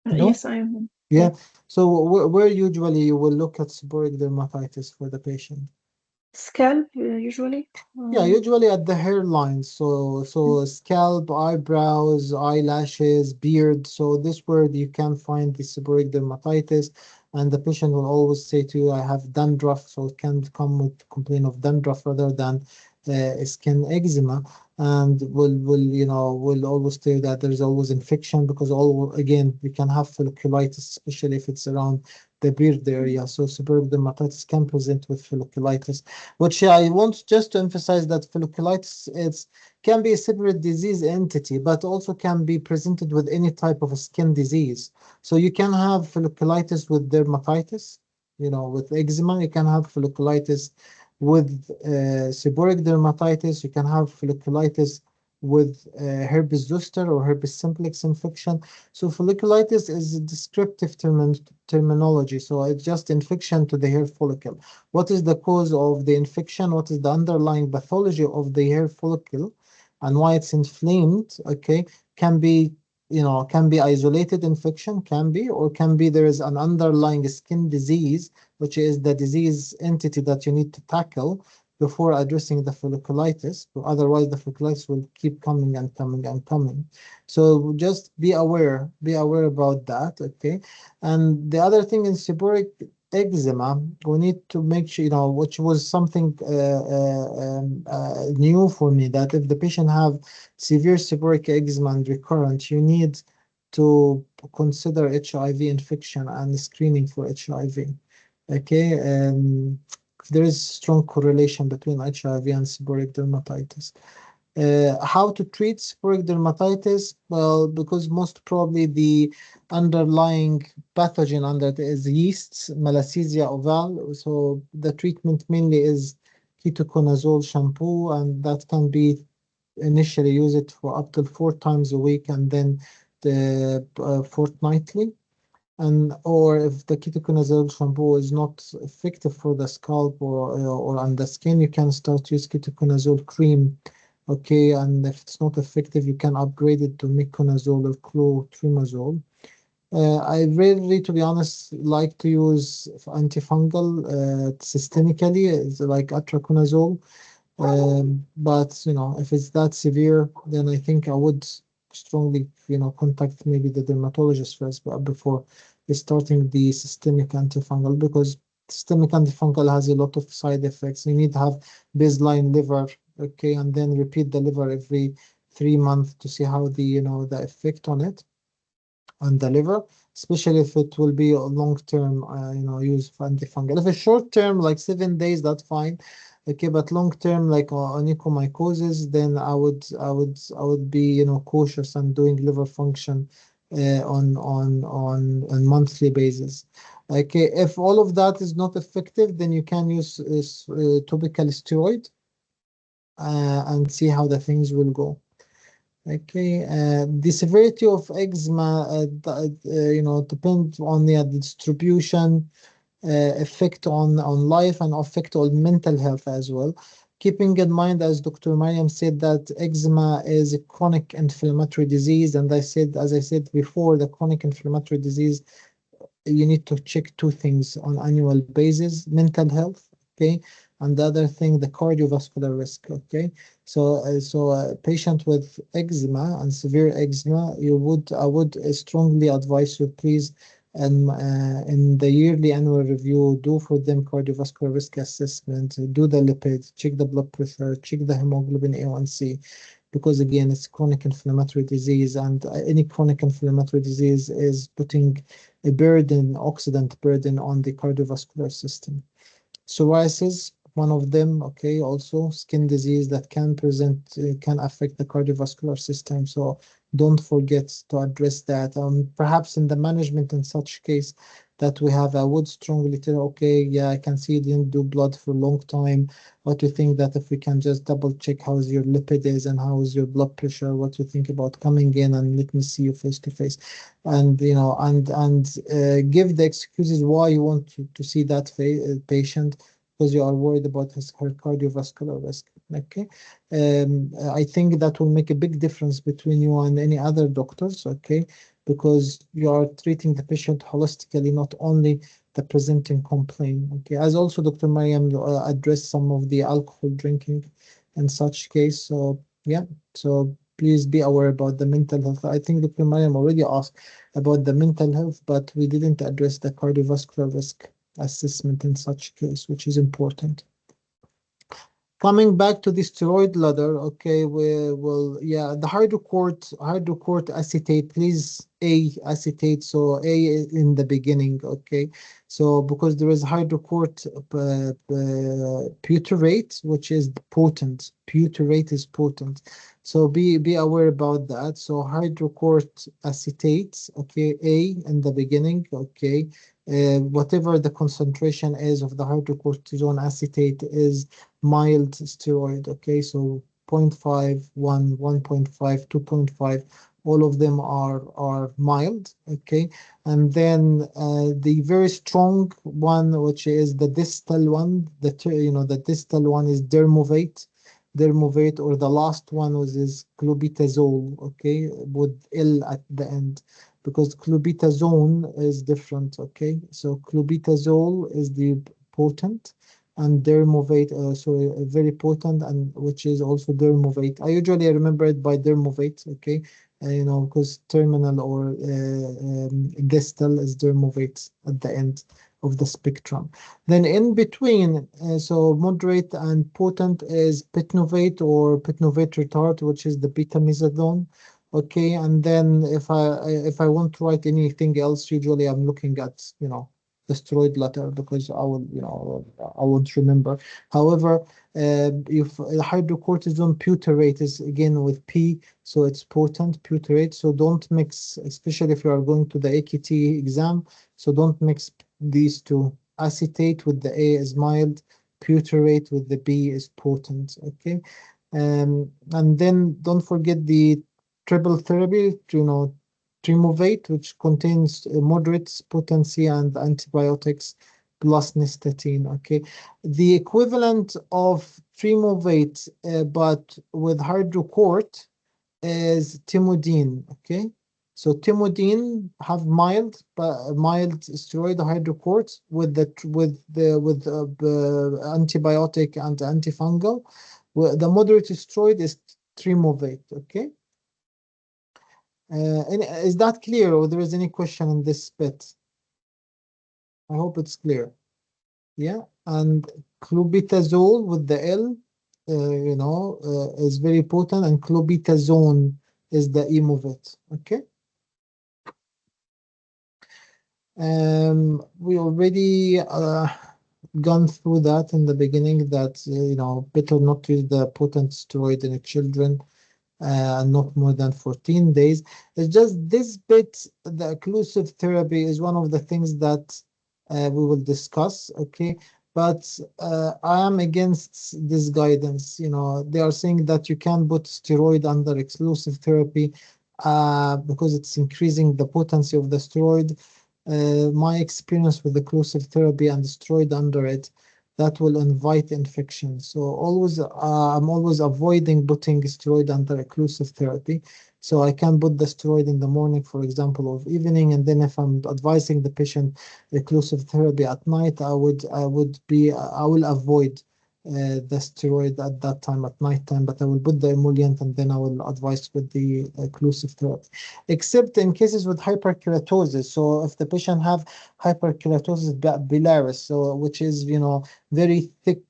No? Yes, I am. Yeah. Yeah. So where usually you will look at seborrheic dermatitis for the patient? Scalp, usually. Yeah, usually at the hairline. So scalp, eyebrows, eyelashes, beard. So this where you can find the seborrheic dermatitis, and the patient will always say to you, "I have dandruff," so it can come with complaint of dandruff rather than skin eczema, and will always tell you that there's always infection, because all again you can have folliculitis, especially if it's around the beard area. So seborrheic dermatitis can present with folliculitis, which I want just to emphasize that folliculitis can be a separate disease entity, but also can be presented with any type of skin disease. So you can have folliculitis with dermatitis, with eczema. You can have folliculitis with seborrheic dermatitis. You can have folliculitis with herpes zoster or herpes simplex infection. So folliculitis is a descriptive terminology. So it's just infection to the hair follicle. What is the cause of the infection? What is the underlying pathology of the hair follicle and why it's inflamed? Okay, can be, can be isolated infection, can be, or can be there is an underlying skin disease, which is the disease entity that you need to tackle before addressing the folliculitis. Otherwise, the folliculitis will keep coming and coming and coming. So just be aware about that. Okay. And the other thing in seborrheic eczema, we need to make sure, which was something new for me, that if the patient have severe seborrheic eczema and recurrent, you need to consider HIV infection and screening for HIV. Okay, there is strong correlation between HIV and seborrheic dermatitis. How to treat seborrheic dermatitis? Well, because most probably the underlying pathogen under it is yeasts, Malassezia oval. So the treatment mainly is ketoconazole shampoo, and that can be initially use it for up to 4 times a week, and then fortnightly. And or if the ketoconazole shampoo is not effective for the scalp or on the skin, you can start use ketoconazole cream. Okay, and if it's not effective, you can upgrade it to miconazole or clotrimazole. I really, to be honest, like to use antifungal systemically, it's like atraconazole. But if it's that severe, then I think I would strongly, contact maybe the dermatologist first, but before starting the systemic antifungal, because Systemic antifungal has a lot of side effects. You need to have baseline liver, okay, and then repeat the liver every 3 months to see how the effect on it, on the liver, especially if it will be a long-term, use of antifungal. If it's short-term, like 7 days, that's fine. Okay, but long-term, like onychomycosis, then I would be, cautious and doing liver function on monthly basis. Okay, if all of that is not effective, then you can use topical steroid and see how the things will go. Okay, the severity of eczema, depends on the distribution, effect on life, and effect on mental health as well. Keeping in mind, as Dr. Mariam said, that eczema is a chronic inflammatory disease, and as I said before, the chronic inflammatory disease, you need to check two things on annual basis: mental health, okay, and the other thing, the cardiovascular risk, okay. So a patient with eczema and severe eczema, I would strongly advise you, please, in the yearly annual review, do for them cardiovascular risk assessment, do the lipids, check the blood pressure, check the hemoglobin A1C, because again, it's chronic inflammatory disease, and any chronic inflammatory disease is putting a burden, oxidant burden, on the cardiovascular system. Psoriasis, one of them, okay, also skin disease that can affect the cardiovascular system. So don't forget to address that. Perhaps in the management in such case that we have, I would strongly tell, okay, yeah, I can see you didn't do blood for a long time. What do you think that if we can just double check how's your lipid is and how is your blood pressure? What do you think about coming in and let me see you face to face? And give the excuses why you want to see that patient, because you are worried about her cardiovascular risk. Okay, I think that will make a big difference between you and any other doctors. Okay, because you are treating the patient holistically, not only the presenting complaint. Okay, as also Dr. Mariam addressed some of the alcohol drinking in such case. So yeah, so please be aware about the mental health. I think Dr. Mariam already asked about the mental health, but we didn't address the cardiovascular risk assessment in such case, which is important. Coming back to the steroid ladder, okay, we will, yeah, the hydrocort acetate, please, A acetate, so A in the beginning, okay. So because there is hydrocort butyrate, which is potent, butyrate is potent. So be aware about that. So hydrocort acetate, okay, A in the beginning, okay. Whatever the concentration is of the hydrocortisone acetate is mild steroid, okay, so 0.5, 1, 1.5, 2.5, all of them are mild, okay. And then the very strong one, which is the distal one, the distal one is dermovate, or the last one was is clobetasol, okay, with L at the end, because clobetasone is different, okay. So clobetasol is the potent, and dermovate, very potent, and which is also dermovate. I usually remember it by dermovate, okay, because terminal or distal is dermovate at the end of the spectrum. Then in between, so moderate and potent is pitnovate or pitnovate retard, which is the betamizidone. Okay, and then if I want to write anything else, usually I'm looking at the steroid letter, because I won't remember. However, if hydrocortisone butyrate is again with P, so it's potent butyrate. So don't mix, especially if you are going to the AKT exam. So don't mix these two. Acetate with the A is mild, butyrate with the B is potent. Okay, and then don't forget the triple therapy, Trimovate, which contains moderate potency and antibiotics plus nystatin. Okay, the equivalent of Trimovate, but with hydrocort, is timodine. Okay, so timodine have mild steroid hydrocort with the antibiotic and antifungal. The moderate steroid is Trimovate. Okay. Is that clear, or there is any question in this bit? I hope it's clear. Yeah, and clobetasol with the L, is very potent, and clobetasone is the M of it. Okay. We already gone through that in the beginning that better not to use the potent steroid in children, not more than 14 days. It's just this bit, the occlusive therapy is one of the things that we will discuss, okay? But I am against this guidance. They are saying that you can put steroid under exclusive therapy because it's increasing the potency of the steroid. My experience with occlusive therapy and steroid under it, that will invite infection. So I'm always avoiding putting steroid under occlusive therapy. So I can put the steroid in the morning, for example, or evening, and then if I'm advising the patient occlusive therapy at night, I will avoid the steroid at that time at night time, but I will put the emollient and then I will advise with the occlusive therapy, except in cases with hyperkeratosis. So if the patient have hyperkeratosis biliaris, so which is very thick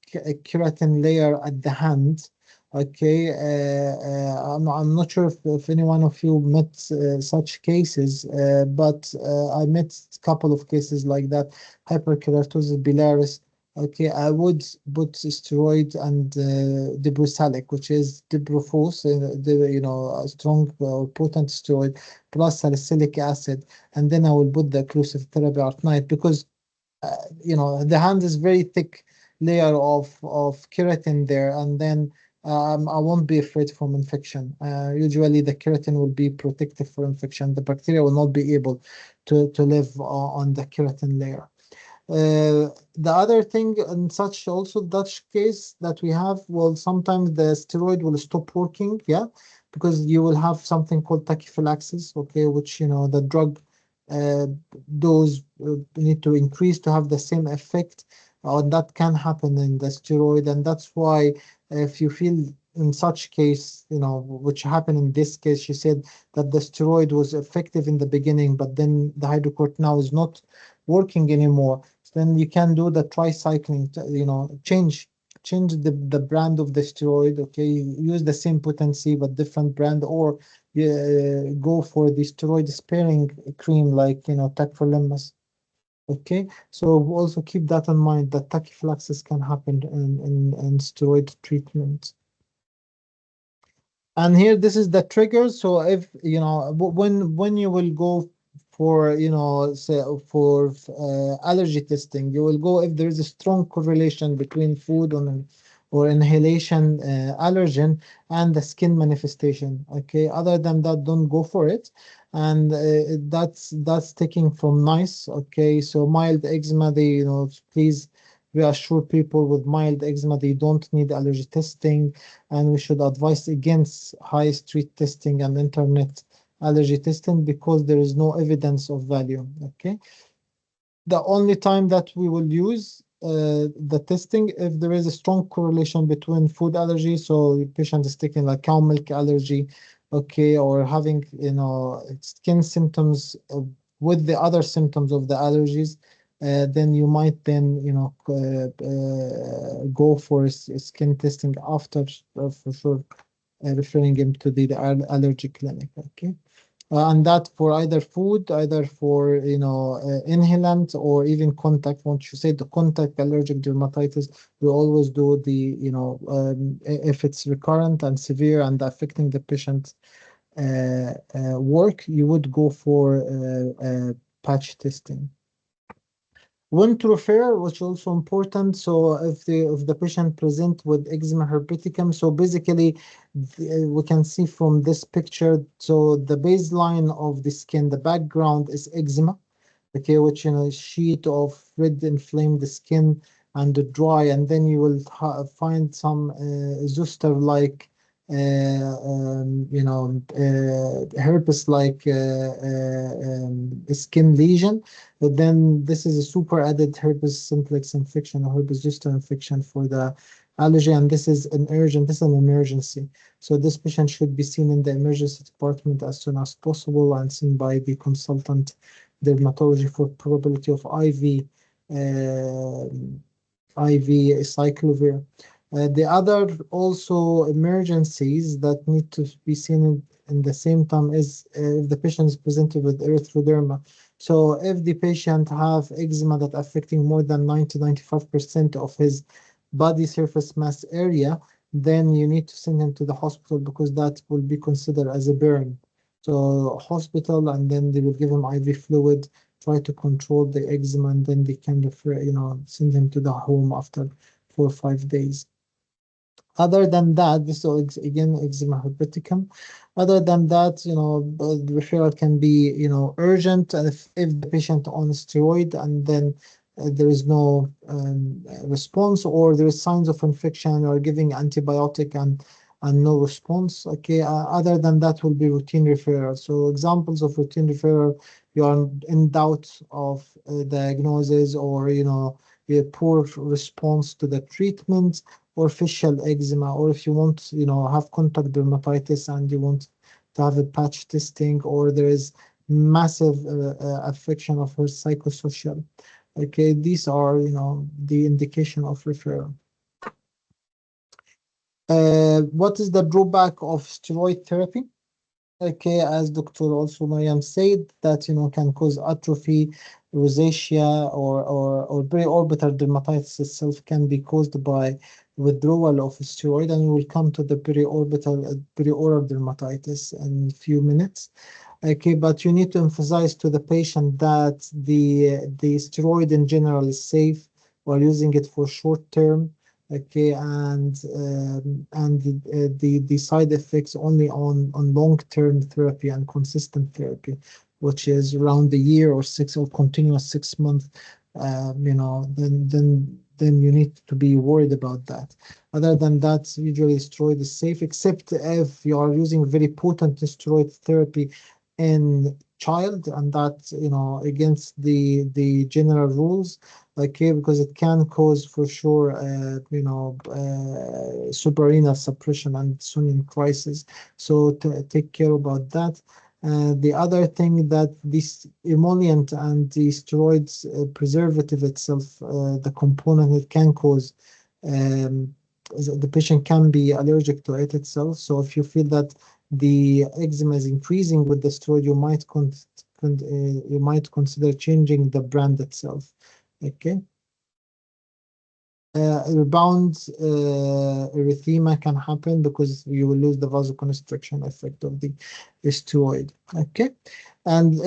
keratin layer at the hand. Okay, I'm not sure if any one of you met such cases, but I met a couple of cases like that, hyperkeratosis biliaris. Okay, I would put steroid and dibrosalic, which is dibrofos, a strong potent steroid, plus salicylic acid, and then I will put the occlusive therapy at night because the hand is very thick layer of keratin there, and then I won't be afraid from infection. Usually the keratin will be protective for infection. The bacteria will not be able to live on the keratin layer. The other thing in such also Dutch case that we have, well, sometimes the steroid will stop working, yeah, because you will have something called tachyphylaxis, okay, which the drug uh, dose need to increase to have the same effect, and that can happen in the steroid, and that's why if you feel in such case, which happened in this case, she said that the steroid was effective in the beginning, but then the hydrocort now is not working anymore. So then you can do the tricycling, change the brand of the steroid. Okay, use the same potency but different brand, or go for the steroid sparing cream like tacrolimus. Okay, so also keep that in mind that tachyphylaxis can happen in steroid treatment. And here, this is the trigger. So if when you will go for say for allergy testing, you will go if there is a strong correlation between food or inhalation allergen and the skin manifestation. Okay, other than that, don't go for it. And that's taking from nice. Okay, so mild eczema, they please reassure people with mild eczema they don't need allergy testing, and we should advise against high street testing and internet allergy testing because there is no evidence of value. Okay, the only time that we will use the testing if there is a strong correlation between food allergy, so the patient is taking like cow milk allergy, okay, or having skin symptoms with the other symptoms of the allergies, then you might then go for skin testing after, for sure, referring him to the allergy clinic. Okay, and that for either food, either for inhalant or even contact. Once you say the contact allergic dermatitis, we always do the if it's recurrent and severe and affecting the patient work, you would go for patch testing. When to refer, which is also important. So if the patient present with eczema herpeticum, so basically we can see from this picture. So the baseline of the skin, the background is eczema, okay, which sheet of red inflamed skin and dry, and then you will find some zoster like herpes like skin lesion. But then this is a super added herpes simplex infection or herpes zoster infection for the allergy, and this is an urgent, this is an emergency. So this patient should be seen in the emergency department as soon as possible and seen by the consultant dermatology for probability of IV IV cyclovir. The other also emergencies that need to be seen in the same time is if the patient is presented with erythroderma. So if the patient have eczema that affecting more than 90-95% of his body surface mass area, then you need to send him to the hospital because that will be considered as a burn. So hospital, and then they will give him IV fluid, try to control the eczema, and then they can refer, send him to the home after 4 or 5 days. Other than that, this is again eczema herpeticum. Other than that, the referral can be, urgent, and if the patient on steroid and then there is no response, or there is signs of infection or giving antibiotic and no response. Okay, other than that will be routine referral. So examples of routine referral: you are in doubt of diagnosis, or a poor response to the treatment, or facial eczema, or if you want, have contact dermatitis and you want to have a patch testing, or there is massive affection of her psychosocial. Okay, these are, the indication of referral. What is the drawback of steroid therapy? Okay, as Dr. also Mariam said, that can cause atrophy, rosacea, or periorbital dermatitis itself can be caused by withdrawal of steroid, and we will come to the perioral dermatitis in a few minutes. Okay, but you need to emphasize to the patient that the steroid in general is safe while using it for short term. Okay, and the side effects only on long-term therapy and consistent therapy, which is around a year or continuous 6 months. Then you need to be worried about that. Other than that, usually steroid is safe, except if you are using very potent steroid therapy in child, and that against the general rules. Okay, because it can cause for sure, suprarenal suppression and Sunnian crisis. So take care about that. The other thing that this emollient and the steroids preservative itself, the component, it can cause, the patient can be allergic to it itself. So if you feel that the eczema is increasing with the steroid, you might consider changing the brand itself. Okay. Rebound erythema can happen because you will lose the vasoconstriction effect of the steroid. Okay, and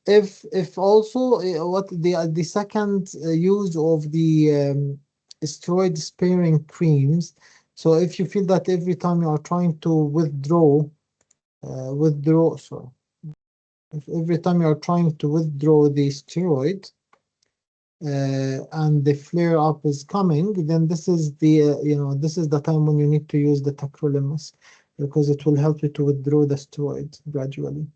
if also what the second use of the steroid sparing creams. So if you feel that every time you are trying to sorry, if every time you are trying to withdraw the steroid, and the flare up is coming, then this is the time when you need to use the tacrolimus, because it will help you to withdraw the steroid gradually.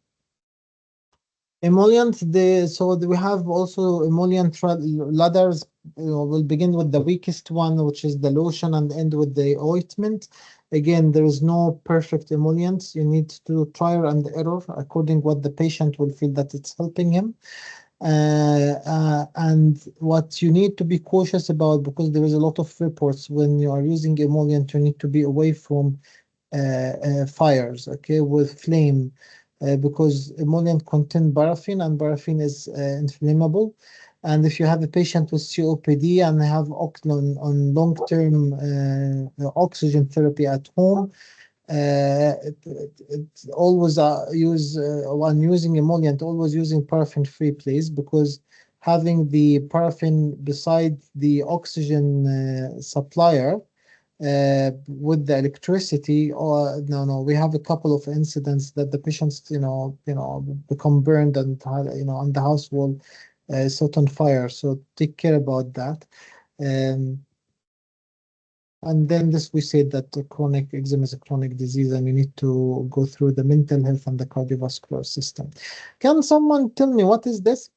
Emollient, we have also emollient ladders. We'll begin with the weakest one, which is the lotion, and end with the ointment. Again, there is no perfect emollient. You need to trial and error according what the patient will feel that it's helping him. And what you need to be cautious about, because there is a lot of reports when you are using emollient, you need to be away from fires, okay, with flame, because emollient contain paraffin, and paraffin is inflammable. And if you have a patient with COPD and have on long-term oxygen therapy at home, always use when using emollient, always using paraffin-free, please, because having the paraffin beside the oxygen supplier with the electricity, or no, we have a couple of incidents that the patients become burned, and on the house will set on fire. So take care about that. And then this, we said that the chronic eczema is a chronic disease, and you need to go through the mental health and the cardiovascular system. Can someone tell me what is this,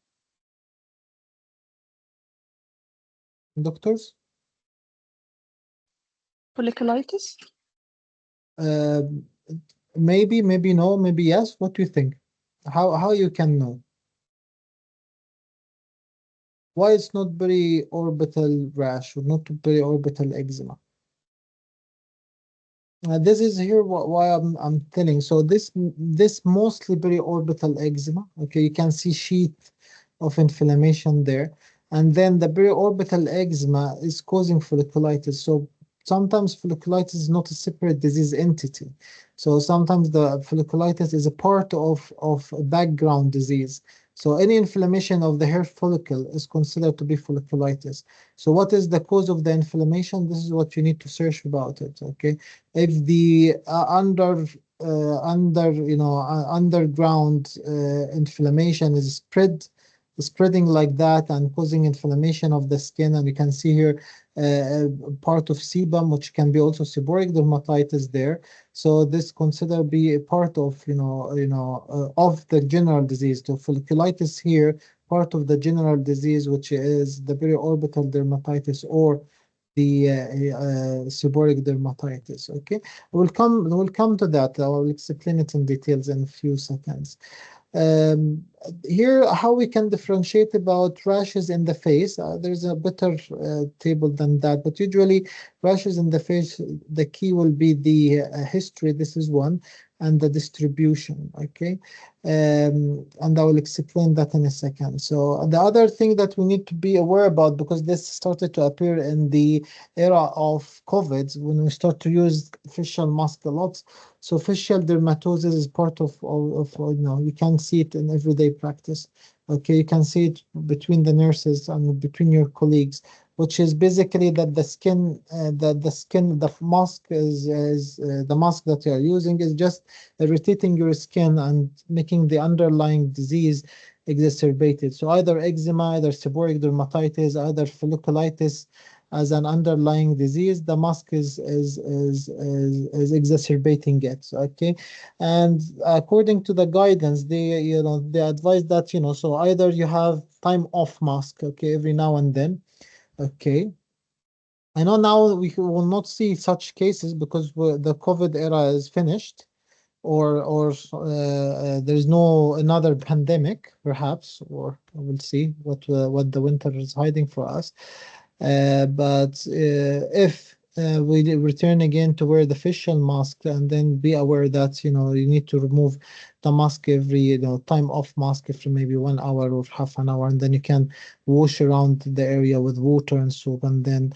doctors? Folliculitis? Uh, maybe no, maybe yes. What do you think? How you can know? Why it's not periorbital rash or not periorbital eczema? This is here why I'm telling. So this mostly periorbital eczema. Okay, you can see sheet of inflammation there, and then the periorbital eczema is causing folliculitis. So sometimes folliculitis is not a separate disease entity. So sometimes the folliculitis is a part of a background disease. So any inflammation of the hair follicle is considered to be folliculitis. So what is the cause of the inflammation? This is what you need to search about it. Okay, if the underground inflammation is spreading like that and causing inflammation of the skin, and you can see here part of sebum, which can be also seborrheic dermatitis there. So this consider be a part of of the general disease. So folliculitis here, part of the general disease, which is the periorbital dermatitis or the seborrheic dermatitis. Okay, we'll come to that. I will explain it in details in a few seconds. Um, Here, how we can differentiate about rashes in the face. There's a better table than that, but usually rashes in the face, the key will be the history. This is one, and the distribution. Okay, and I will explain that in a second. So the other thing that we need to be aware about, because this started to appear in the era of COVID, when we start to use facial mask a lot. So facial dermatosis is part you can see it in everyday practice. Okay, you can see it between the nurses and between your colleagues, which is basically that the mask is the mask that you are using is just irritating your skin and making the underlying disease exacerbated. So either eczema, either seborrheic dermatitis, either folliculitis as an underlying disease, the mask is exacerbating it. Okay, and according to the guidance, they advise that so either you have time off mask, okay, every now and then. Okay, I know now we will not see such cases because the COVID era is finished, or there is no another pandemic, perhaps, or we'll see what the winter is hiding for us. But if we return again to wear the facial mask, and then be aware that you need to remove the mask every time off mask after maybe 1 hour or half an hour, and then you can wash around the area with water and soap, and then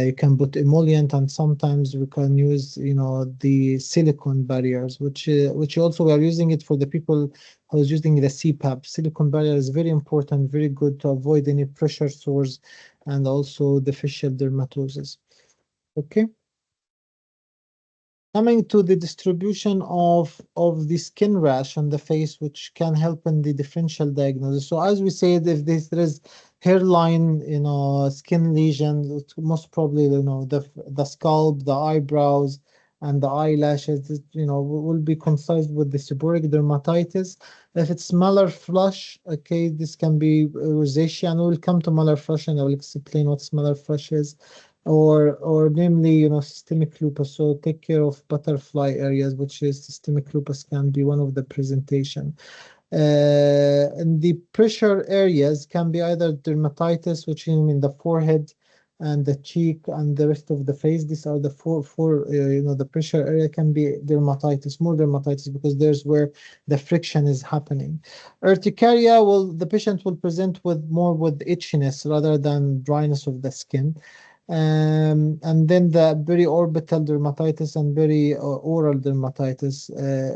you can put emollient, and sometimes we can use the silicone barriers, which also we are using it for the people who's using the CPAP. Silicone barrier is very important, very good to avoid any pressure sores and also the facial dermatosis. Okay. Coming to the distribution of the skin rash on the face, which can help in the differential diagnosis. So as we said, if there is hairline, skin lesion, most probably, the scalp, the eyebrows, and the eyelashes, will be coincided with the seborrheic dermatitis. If it's malar flush, okay, this can be rosacea, and we'll come to malar flush, and I will explain what malar flush is, or namely systemic lupus. So take care of butterfly areas, which is systemic lupus, can be one of the presentation. And the pressure areas can be either dermatitis, which is in the forehead and the cheek and the rest of the face. These are the four the pressure area can be dermatitis, more dermatitis, because there's where the friction is happening. Urticaria, the patient will present with more with itchiness rather than dryness of the skin. And then the periorbital dermatitis and oral dermatitis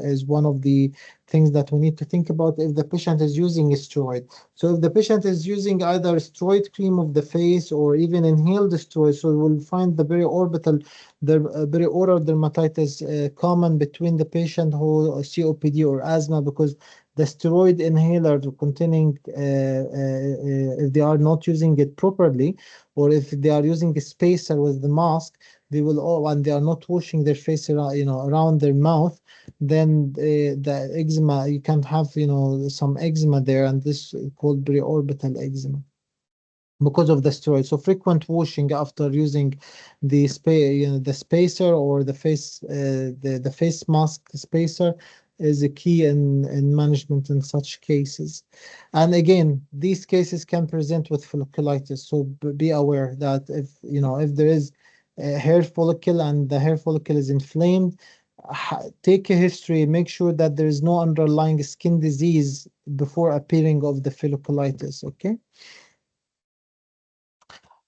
is one of the things that we need to think about if the patient is using a steroid. So if the patient is using either steroid cream of the face or even inhaled steroid, so we'll find the perioral dermatitis common between the patient who COPD or asthma, because the steroid inhaler containing, if they are not using it properly, or if they are using a spacer with the mask, they will all, and they are not washing their face around, around their mouth, then the eczema, you can have, some eczema there, and this is called preorbital eczema because of the steroid. So frequent washing after using the the spacer or the face mask spacer is a key in management in such cases. And again, these cases can present with folliculitis. So be aware that if there is a hair follicle and the hair follicle is inflamed, take a history, make sure that there is no underlying skin disease before appearing of the folliculitis. Okay.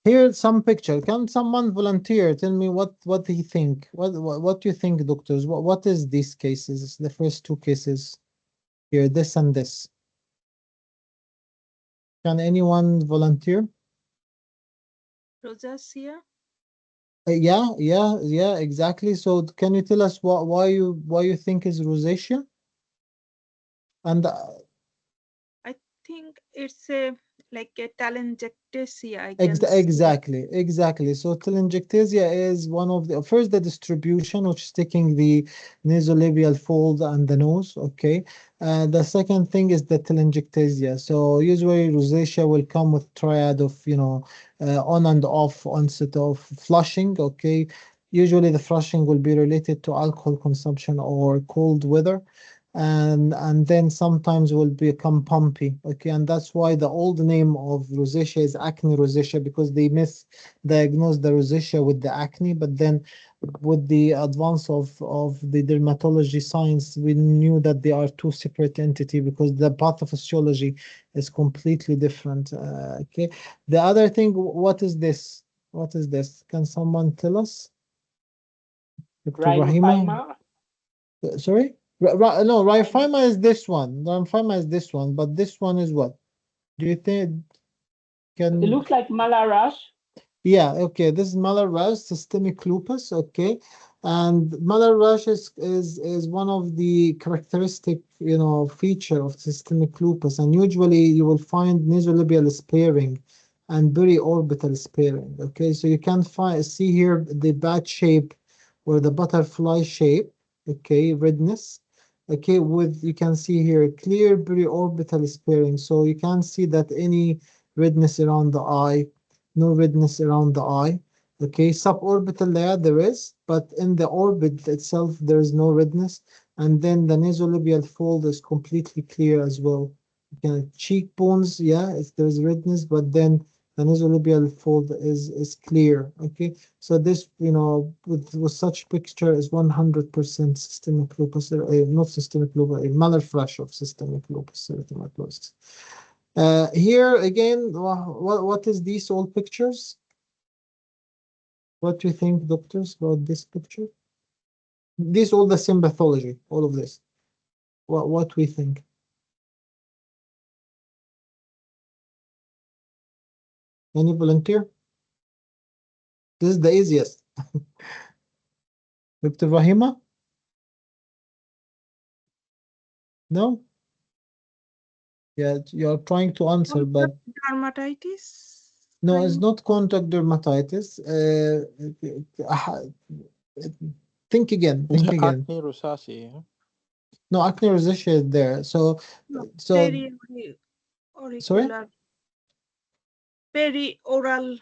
Here's some picture. Can someone volunteer? Tell me what he think. What do you think, doctors? What is these cases? The first two cases here, this and this. Can anyone volunteer? Rosacea. Yeah, exactly. So can you tell us why you think is rosacea? And I think it's a like a telangiectasia, I Ex can say. exactly. So telangiectasia is one of the first the distribution, which is taking the nasolabial fold and the nose. Okay. The second thing is the telangiectasia. So usually rosacea will come with triad of on and off onset of flushing. Okay. Usually the flushing will be related to alcohol consumption or cold weather, and then sometimes will become pumpy. Okay, and that's why the old name of rosacea is acne rosacea, because they misdiagnosed the rosacea with the acne. But then with the advance of the dermatology science, we knew that they are two separate entity because the pathophysiology is completely different. Okay, the other thing, what is this? What is this? Can someone tell us? Dr. Rahima? Rhinophyma. Sorry? No, Rhino. Rifima is this one. Rifima is this one, but this one is what? Do you think It can? looks like malar rash. Yeah, okay. This is Malar rash, systemic lupus. Okay, and Malar rash is one of the characteristic feature of systemic lupus, and usually you will find nasolabial sparing and periorbital sparing. Okay, so you can see here the bat shape or the butterfly shape. Okay, redness. Okay, with you can see here clear periorbital sparing, so you can see that any redness around the eye, no redness around the eye. Okay, suborbital layer there is, but in the orbit itself there is no redness. And then the nasolabial fold is completely clear as well. Okay, cheekbones, yeah, there's redness, but then the nasolabial fold is clear. Okay, so this, with such picture is 100% systemic lupus, not systemic lupus, a malar flash of systemic lupus erythematosus. Here again, what is these all pictures? What do you think, doctors, about this picture? These all the same pathology, all of this. What we think? Any volunteer? This is the easiest. Dr. Rahima? No? Yeah, you're trying to answer, but Dermatitis, no, it's kind. not contact dermatitis. Think again, think again. Acne rosacea. No, acne rosacea is there. So, No, so sorry? auricular, perioral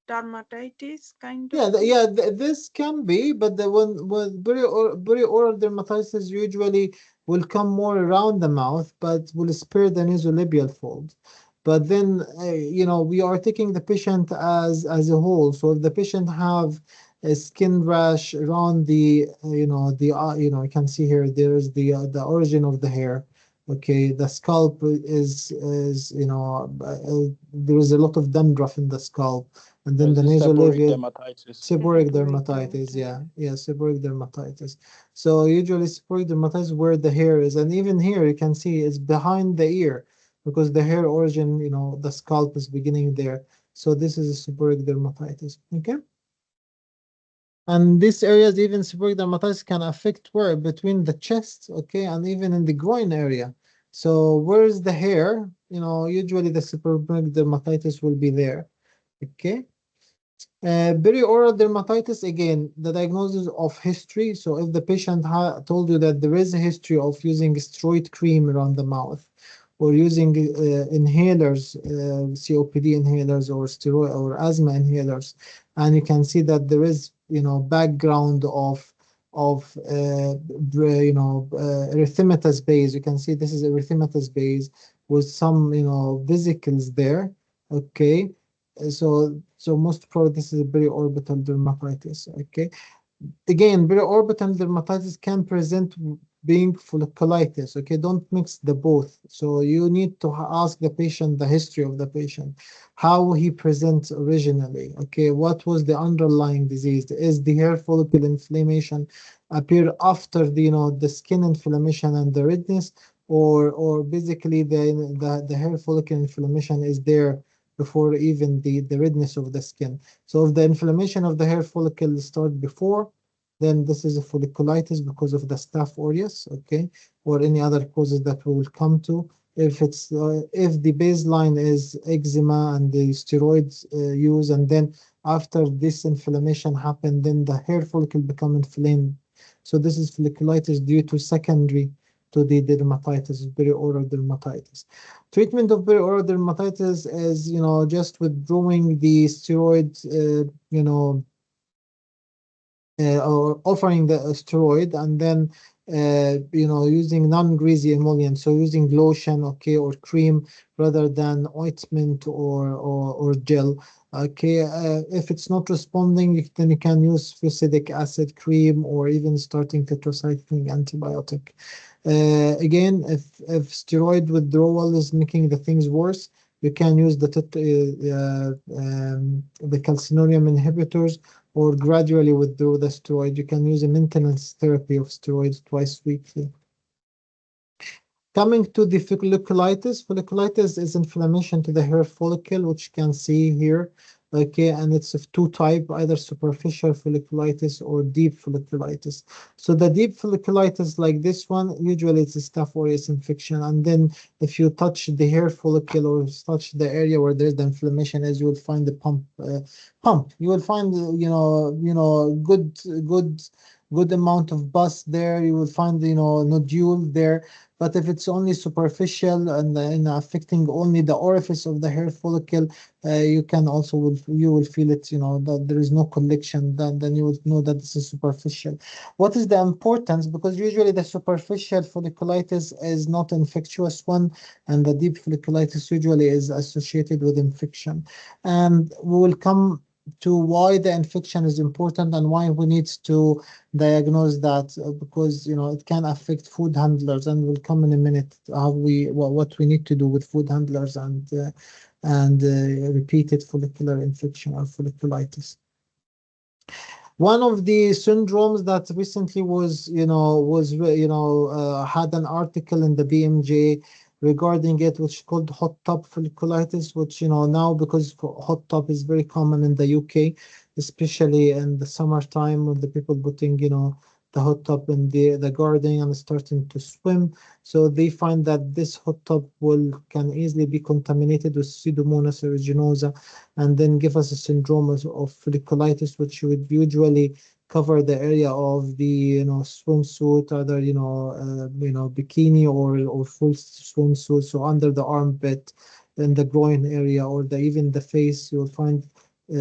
dermatitis, kind of Yeah, thing. yeah, this can be, but the one with perioral dermatitis usually will come more around the mouth, but will spare the nasolabial fold. But then, we are taking the patient as a whole. So if the patient have a skin rash around you can see here there is the origin of the hair. Okay, the scalp there is a lot of dandruff in the scalp, and then There's the a seborrheic nasolabial. dermatitis. Seborrheic Seborrheic dermatitis, yeah, dermatitis. yeah, seborrheic dermatitis. So usually seborrheic dermatitis where the hair is, and even here you can see it's behind the ear because the hair origin, the scalp is beginning there. So this is a seborrheic dermatitis. Okay, and these areas, even seborrheic dermatitis can affect where between the chest, okay, and even in the groin area. So where is the hair? Usually the seborrheic dermatitis will be there. Okay. Perioral dermatitis, again, the diagnosis of history. So if the patient told you that there is a history of using steroid cream around the mouth, or using inhalers, COPD inhalers, or steroid or asthma inhalers, and you can see that there is, background of of erythematous base. You can see this is erythematous base with some vesicles there. Okay, so most probably this is a periorbital dermatitis. Okay, again, periorbital dermatitis can present being folliculitis. Okay, don't mix the both. So you need to ask the patient the history of the patient, how he presents originally. Okay, what was the underlying disease? Is the hair follicle inflammation appear after the the skin inflammation and the redness, or basically the hair follicle inflammation is there before even the redness of the skin. So if the inflammation of the hair follicle start before, then this is a folliculitis because of the staph aureus, okay, or any other causes that we will come to. If the baseline is eczema and the steroids use, and then after this inflammation happened, then the hair follicle become inflamed. So this is folliculitis due to secondary to the dermatitis, perioral dermatitis. Treatment of perioral dermatitis is, just withdrawing the steroids, or offering the steroid, and then using non-greasy emollient, so using lotion, okay, or cream rather than ointment or gel. Okay, if it's not responding, then you can use fusidic acid cream or even starting tetracycline antibiotic. Again, if steroid withdrawal is making the things worse, you can use the calcinurium inhibitors, or gradually withdraw the steroid. You can use a maintenance therapy of steroids twice weekly. Coming to the folliculitis, folliculitis is inflammation to the hair follicle, which you can see here. Okay, and it's of two types, either superficial folliculitis or deep folliculitis. So the deep folliculitis, like this one, usually it's a staph aureus infection. And then if you touch the hair follicle or touch the area where there's the inflammation, as you will find the pump. You will find good amount of pus there. You will find nodule there. But if it's only superficial and affecting only the orifice of the hair follicle, you will feel it, that there is no collection. Then you will know that this is superficial. What is the importance? Because usually the superficial folliculitis is not infectious one, and the deep folliculitis usually is associated with infection. And we will come to why the infection is important and why we need to diagnose that, because it can affect food handlers, and we'll come in a minute how what we need to do with food handlers and repeated follicular infection or folliculitis. One of the syndromes that recently had an article in the BMJ regarding it, which is called hot tub folliculitis, which, now because hot tub is very common in the UK, especially in the summertime, with the people putting, the hot tub in the garden and starting to swim. So they find that this hot tub can easily be contaminated with Pseudomonas aeruginosa, and then give us a syndrome of folliculitis, which would usually cover the area of the swimsuit, either bikini or full swimsuit, so under the armpit, in the groin area, or even the face. You'll find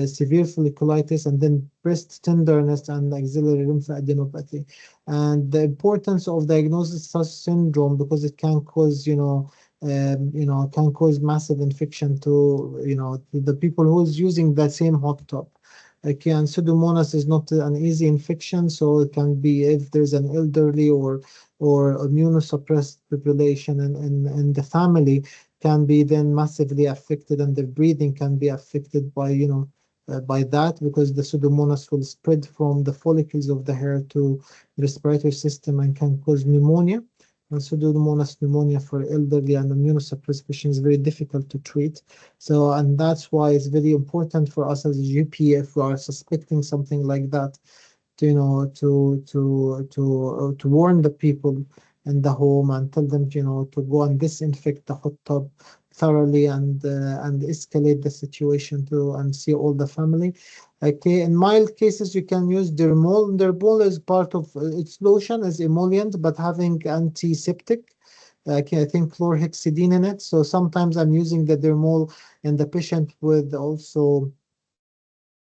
severe folliculitis, and then breast tenderness and axillary lymphadenopathy. And the importance of diagnosis such syndrome, because it can cause can cause massive infection to the people who's using that same hot tub. Okay, and Pseudomonas is not an easy infection, so it can be if there's an elderly or immunosuppressed population in the family, can be then massively affected, and their breathing can be affected by that, because the Pseudomonas will spread from the follicles of the hair to the respiratory system and can cause pneumonia. And Pseudomonas pneumonia for elderly and immunosuppressed patients is very difficult to treat. So, and that's why it's very important for us as a GP, if we are suspecting something like that, to to warn the people in the home and tell them to go and disinfect the hot tub thoroughly, and escalate the situation to and see all the family. Okay, in mild cases you can use dermol. Dermol is part of its lotion as emollient, but having antiseptic. Okay, I think chlorhexidine in it. So sometimes I'm using the dermol in the patient with also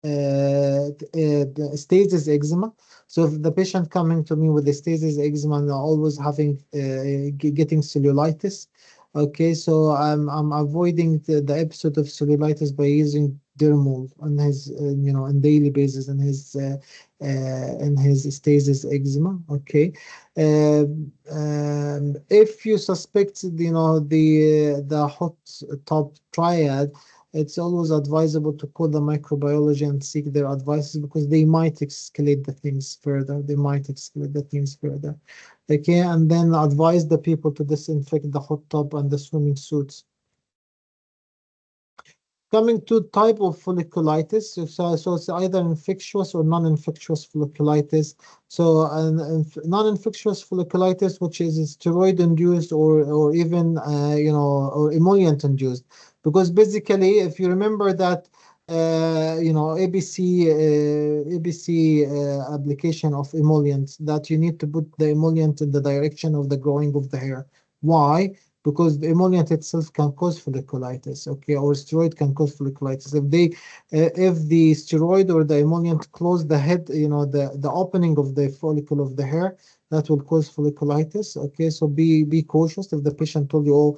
the stasis eczema. So if the patient coming to me with the stasis eczema and always having getting cellulitis, okay, so I'm avoiding the episode of cellulitis by using dermal on his on daily basis in his stasis eczema. Okay, if you suspect the hot top triad, it's always advisable to call the microbiology and seek their advices because they might escalate the things further. They might escalate the things further. Okay, and then advise the people to disinfect the hot tub and the swimming suits. Coming to type of folliculitis, so it's either infectious or non-infectious folliculitis. So non-infectious folliculitis, which is steroid-induced or even or emollient-induced, because basically, if you remember that ABC application of emollients, that you need to put the emollient in the direction of the growing of the hair. Why? Because the emollient itself can cause folliculitis, okay, or steroid can cause folliculitis. If the steroid or the emollient close the head, the opening of the follicle of the hair, that will cause folliculitis. Okay, so be cautious. If the patient told you, oh,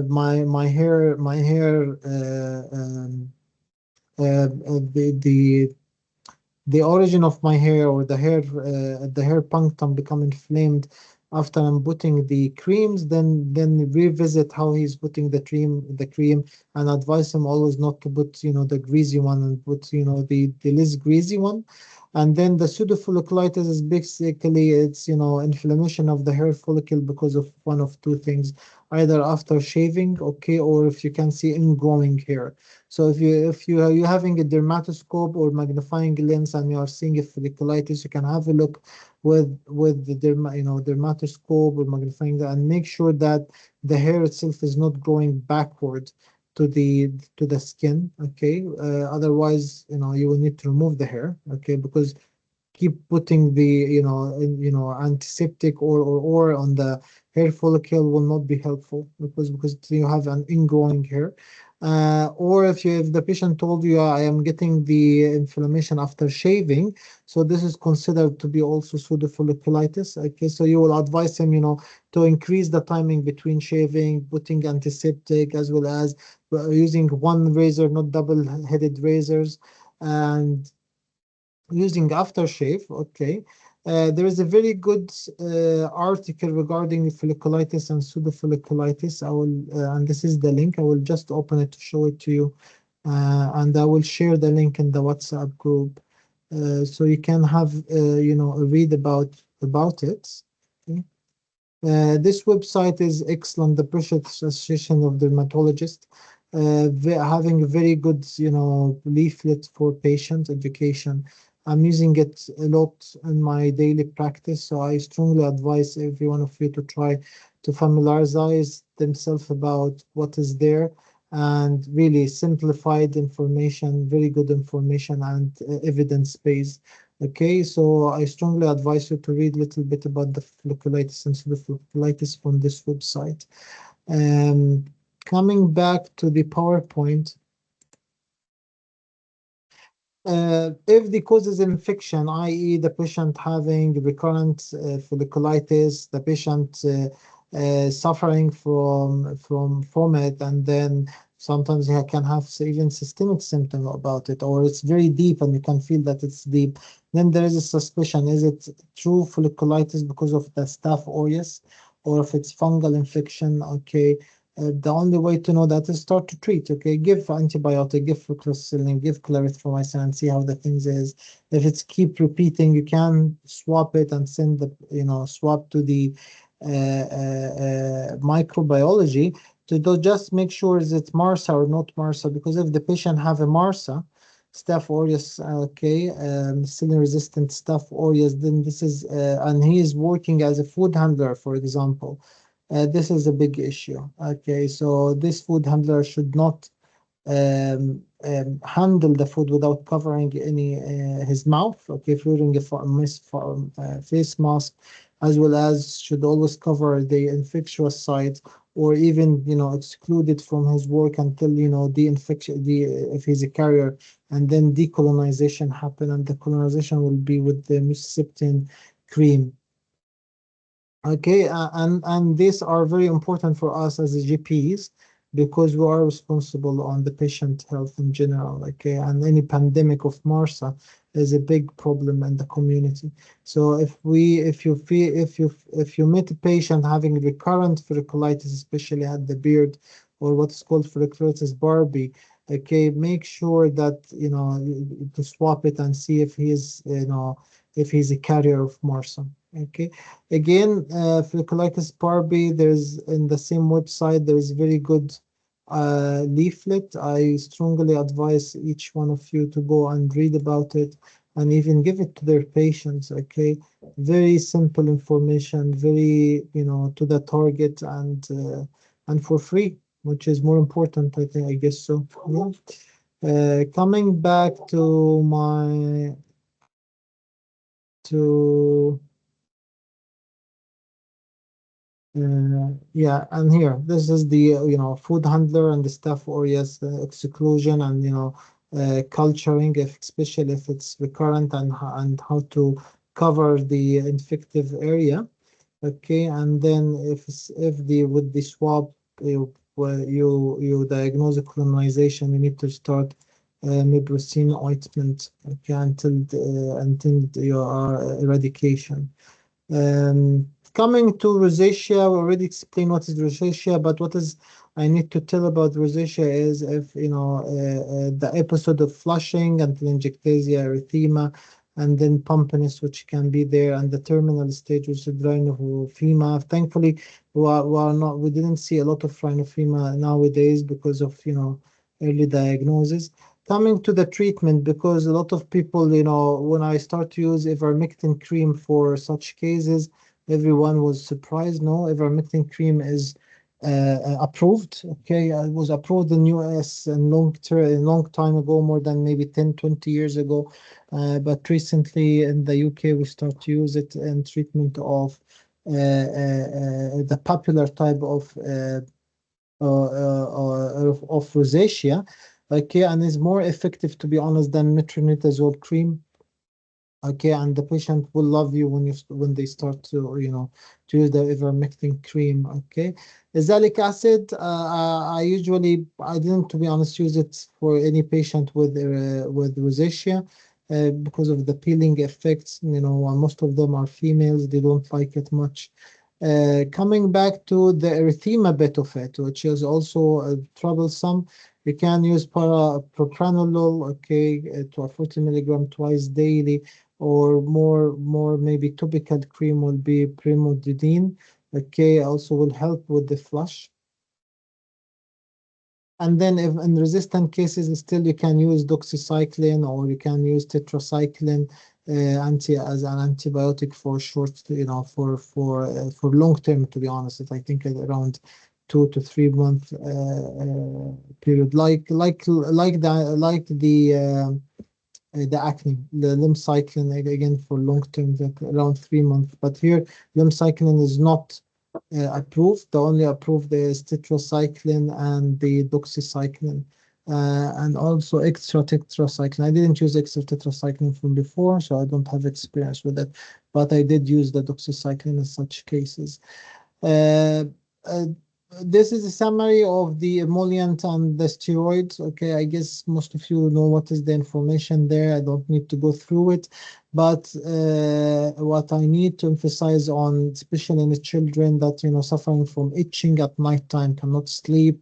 my hair, the origin of my hair or the hair punctum become inflamed after I'm putting the creams, then revisit how he's putting the cream and advise him always not to put the greasy one and put the less greasy one. And then the pseudofolliculitis is basically it's inflammation of the hair follicle because of one of two things, either after shaving, okay, or if you can see ingrowing hair. So if you're having a dermatoscope or magnifying lens and you are seeing a folliculitis, you can have a look with the dermatoscope or magnifying and make sure that the hair itself is not growing backward to the skin. Okay, otherwise you will need to remove the hair. Okay, because keep putting the antiseptic or on the hair follicle will not be helpful because you have an ingrowing hair. Or if the patient told you I am getting the inflammation after shaving, so this is considered to be also pseudofolliculitis. Okay, so you will advise him to increase the timing between shaving, putting antiseptic, as well as using one razor, not double-headed razors, and using aftershave. Okay, there is a very good article regarding folliculitis and pseudofolliculitis. And this is the link. I will just open it to show it to you, and I will share the link in the WhatsApp group, so you can have a read about it. Okay. This website is excellent, the British Association of Dermatologists, having a very good, leaflet for patient education. I'm using it a lot in my daily practice, so I strongly advise every one of you to try to familiarize themselves about what is there and really simplified information, very good information and evidence-based. Okay, so I strongly advise you to read a little bit about the folliculitis and pseudofolliculitis from this website. Um, Coming back to the PowerPoint, if the cause is infection, i.e., the patient having recurrent folliculitis, the patient suffering from it, and then sometimes he can have even systemic symptom about it, or it's very deep and you can feel that it's deep. Then there is a suspicion: is it true folliculitis because of the Staph aureus, or if it's fungal infection? Okay, the only way to know that is start to treat. Okay, give antibiotic, give flucloxacillin, give clarithromycin, and see how the things is. If it's keep repeating, you can swap it and send the swap to the microbiology to just make sure is it MRSA or not MRSA. Because if the patient have a MRSA, Staph aureus, okay, insulin-resistant Staph aureus, then this is and he is working as a food handler, for example. This is a big issue. Okay, so this food handler should not handle the food without covering any his mouth. Okay, if wearing a face mask, as well as should always cover the infectious side or even, excluded from his work until, the infection, if he's a carrier, and then decolonization happen, and the colonization will be with the Mississippian cream. Okay, and these are very important for us as a GPs because we are responsible on the patient health in general. Okay, and any pandemic of MRSA is a big problem in the community. So if you meet a patient having recurrent folliculitis, especially at the beard, or what is called folliculitis Barbie, okay, make sure that to swap it and see if if he's a carrier of MRSA. Okay. Again, folliculitis Barbie, there's in the same website, there is very good leaflet. I strongly advise each one of you to go and read about it and even give it to their patients. Okay. Very simple information, very, to the target, and for free, which is more important, I think, I guess so. Yeah. Coming back to to yeah, and here, this is the, food handler and the staff areas exclusion, and, culturing, if, especially if it's recurrent, and how to cover the infective area. Okay, and then if the with the swab, you diagnose a colonization, you need to start mibracine ointment, okay, until your eradication. Coming to rosacea, we already explained what is rosacea, but what is I need to tell about rosacea is if the episode of flushing and telangiectasia, erythema, and then pumpiness, which can be there, and the terminal stage, which is rhinophema. Thankfully, we didn't see a lot of rhinophema nowadays because of early diagnosis. Coming to the treatment, because a lot of people, when I start to use ivermectin cream for such cases, everyone was surprised. No, ivermectin cream is approved. Okay, it was approved in US and long time ago, more than maybe 10-20 years ago. But recently in the UK, we start to use it in treatment of the popular type of rosacea. Okay, and is more effective, to be honest, than metronidazole cream. Okay, and the patient will love you when they start to to use the ivermectin cream. Okay, azelaic acid. I didn't, to be honest, use it for any patient with rosacea because of the peeling effects. And most of them are females; they don't like it much. Coming back to the erythema bit of it, which is also troublesome, you can use propranolol, okay, to a 40 milligram twice daily, or more maybe topical cream will be primodidine. Okay, also will help with the flush. And then if in resistant cases, still you can use doxycycline, or you can use tetracycline as an antibiotic for short, for long term. To be honest, I think at around 2 to 3 month period, like the acne, the limb-cycline, again for long term, like around 3 months. But here, limb-cycline is not approved. The only approved is tetracycline and the doxycycline, and also extra tetracycline. I didn't use extra tetracycline from before, so I don't have experience with it. But I did use the doxycycline in such cases. Uh, uh, this is a summary of the emollient and the steroids. Okay, I guess most of you know what is the information there. I don't need to go through it, but what I need to emphasize on, especially in the children that suffering from itching at nighttime, cannot sleep,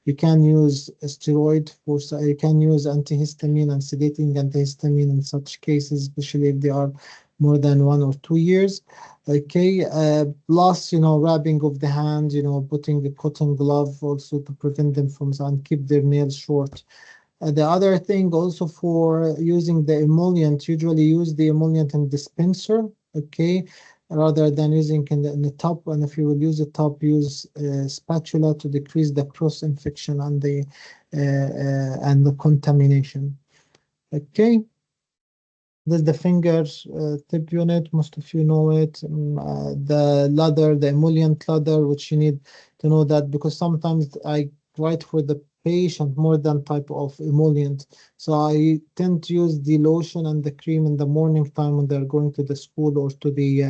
you can use a steroid for. You can use antihistamine and sedating antihistamine in such cases, especially if they are more than 1 or 2 years. Okay, plus, wrapping of the hand, putting the cotton glove also to prevent them from and keep their nails short. The other thing also for using the emollient, usually use the emollient in dispenser, okay, rather than using in the tub. And if you will use a tub, use spatula to decrease the cross infection and the contamination. Okay. This is the finger tip unit. Most of you know it. The ladder, the emollient ladder, which you need to know that because sometimes I write for the patient more than type of emollient. So I tend to use the lotion and the cream in the morning time when they're going to the school or to the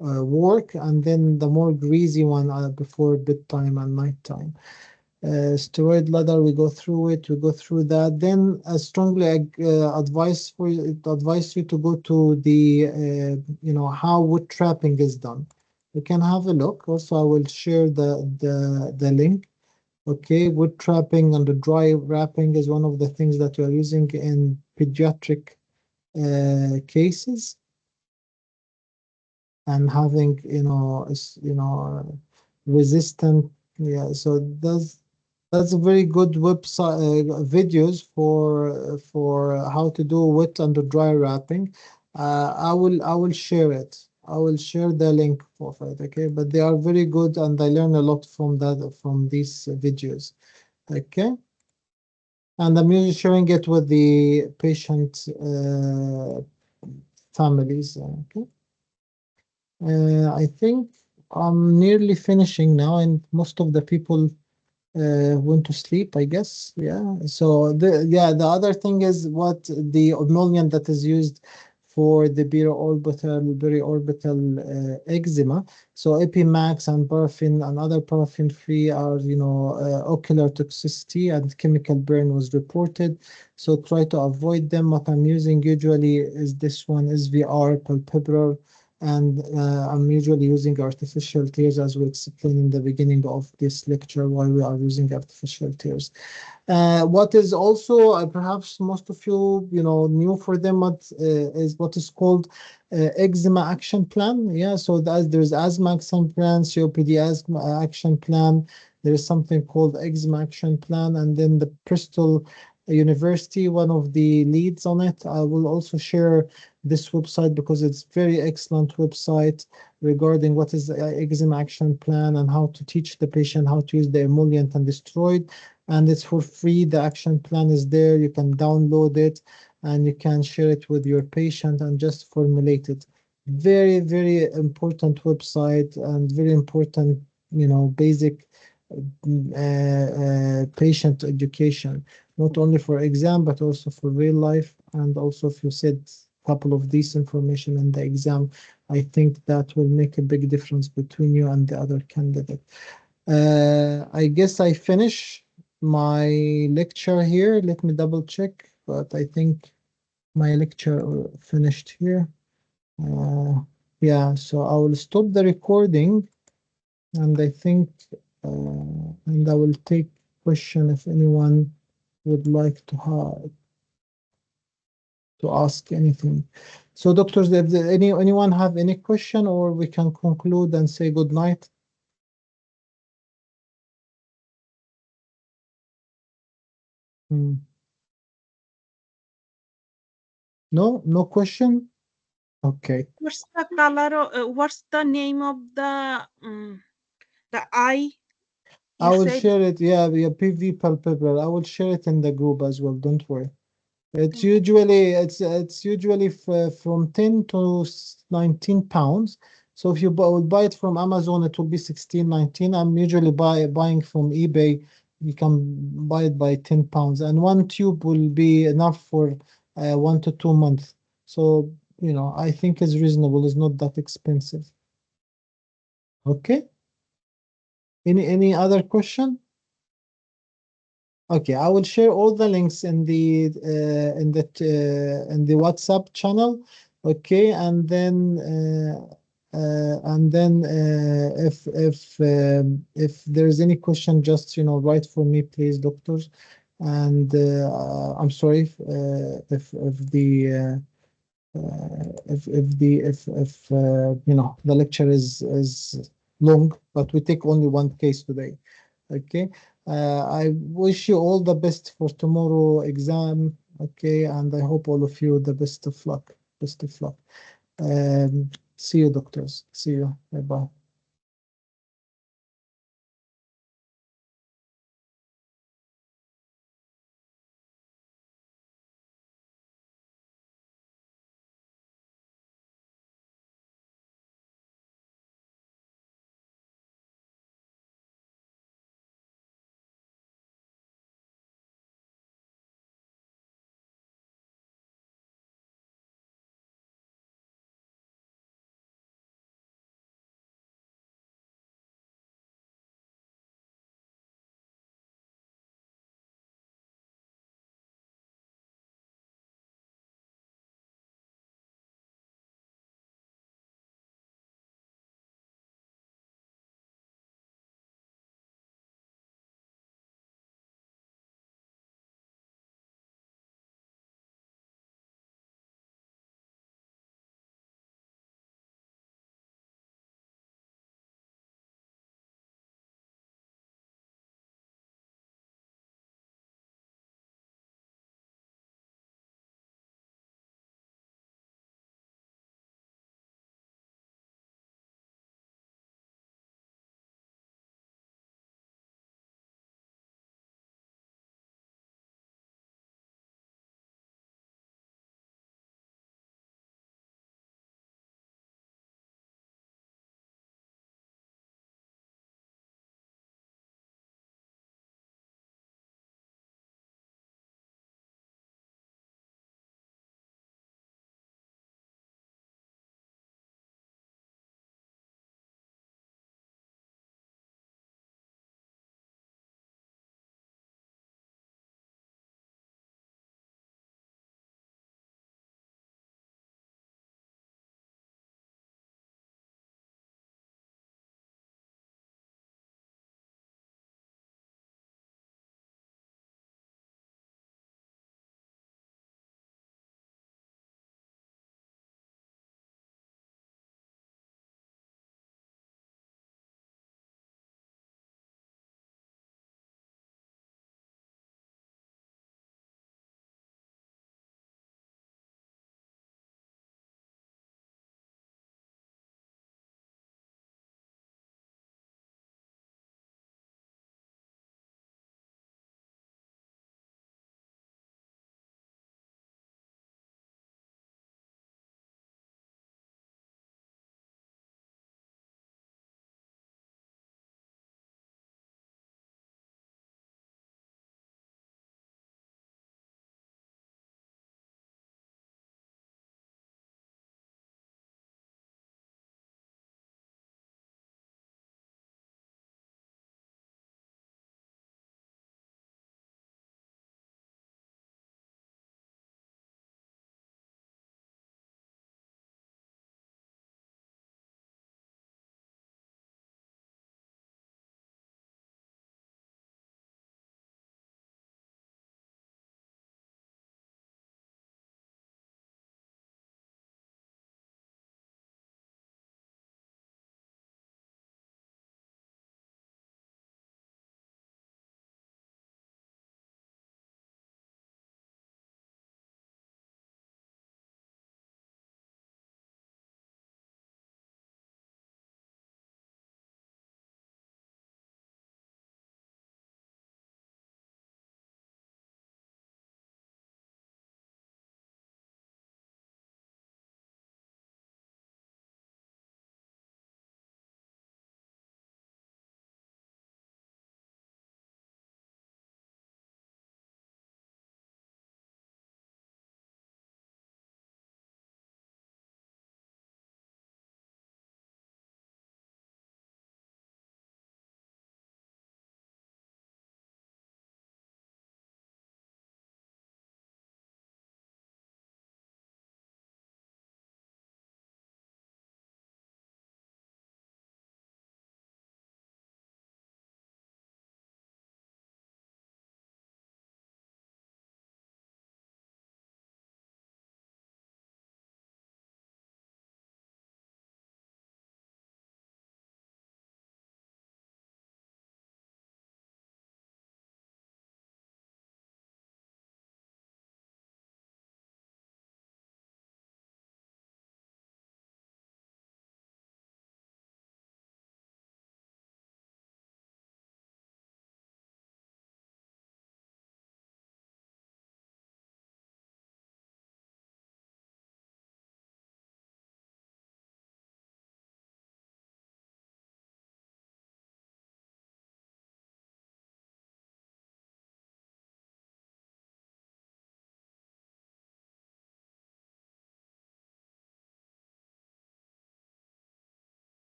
work, and then the more greasy one before bedtime and nighttime. Steroid ladder, we go through it, we go through that. Then I strongly advise you to go to the how wood trapping is done. You can have a look. Also, I will share the link. Okay, wood trapping and the dry wrapping is one of the things that we are using in pediatric cases, and having resistant. Yeah, so that's a very good website videos for how to do wet and dry wrapping. I will share it. I will share the link for it. Okay, but they are very good, and I learn a lot from these videos. Okay, and I'm usually sharing it with the patient families. Okay. I think I'm nearly finishing now, and most of the people went to sleep, I guess. Yeah. So the other thing is what the emollient that is used for the periorbital eczema. So Epimax and paraffin and other paraffin free are, ocular toxicity and chemical burn was reported. So try to avoid them. What I'm using usually is this one, SVR palpebral, and I'm usually using artificial tears, as we explained in the beginning of this lecture, why we are using artificial tears. What is also perhaps most of you new for them, is what is called eczema action plan. Yeah, so there's asthma action plan, COPD asthma action plan. There is something called eczema action plan, and then the Bristol University, one of the leads on it. I will also share this website because it's very excellent website regarding what is the eczema action plan and how to teach the patient how to use the emollient and the steroid, and it's for free. The action plan is there. You can download it and you can share it with your patient and just formulate it. Very, very important website and very important, basic patient education, not only for exam, but also for real life. And also if you said a couple of these information in the exam, I think that will make a big difference between you and the other candidate. I guess I finish my lecture here. Let me double check, but I think my lecture finished here. Uh, yeah, so I will stop the recording, and I think, and I will take question if anyone would like to ask anything. So, doctors, if anyone have any question, or we can conclude and say good night. Hmm. No, no question. Okay. What's the color? What's the name of the eye? I You will said. share it. Yeah, PV palpebral. I will share it in the group as well. Don't worry. Thank you. It's usually from 10 to 19 pounds. So if you would buy it from Amazon, it will be 16, 19. I'm usually buying from eBay. You can buy it by 10 pounds, and one tube will be enough for 1 to 2 months. So I think it's reasonable. It's not that expensive. Okay. Any other question? Okay, I will share all the links in the WhatsApp channel. Okay, and then if there's any question, just write for me, please, doctors. And I'm sorry if the lecture is long, but we take only one case today. Okay. I wish you all the best for tomorrow exam. Okay, and I hope all of you the best of luck. Best of luck. See you, doctors. See you. Bye bye.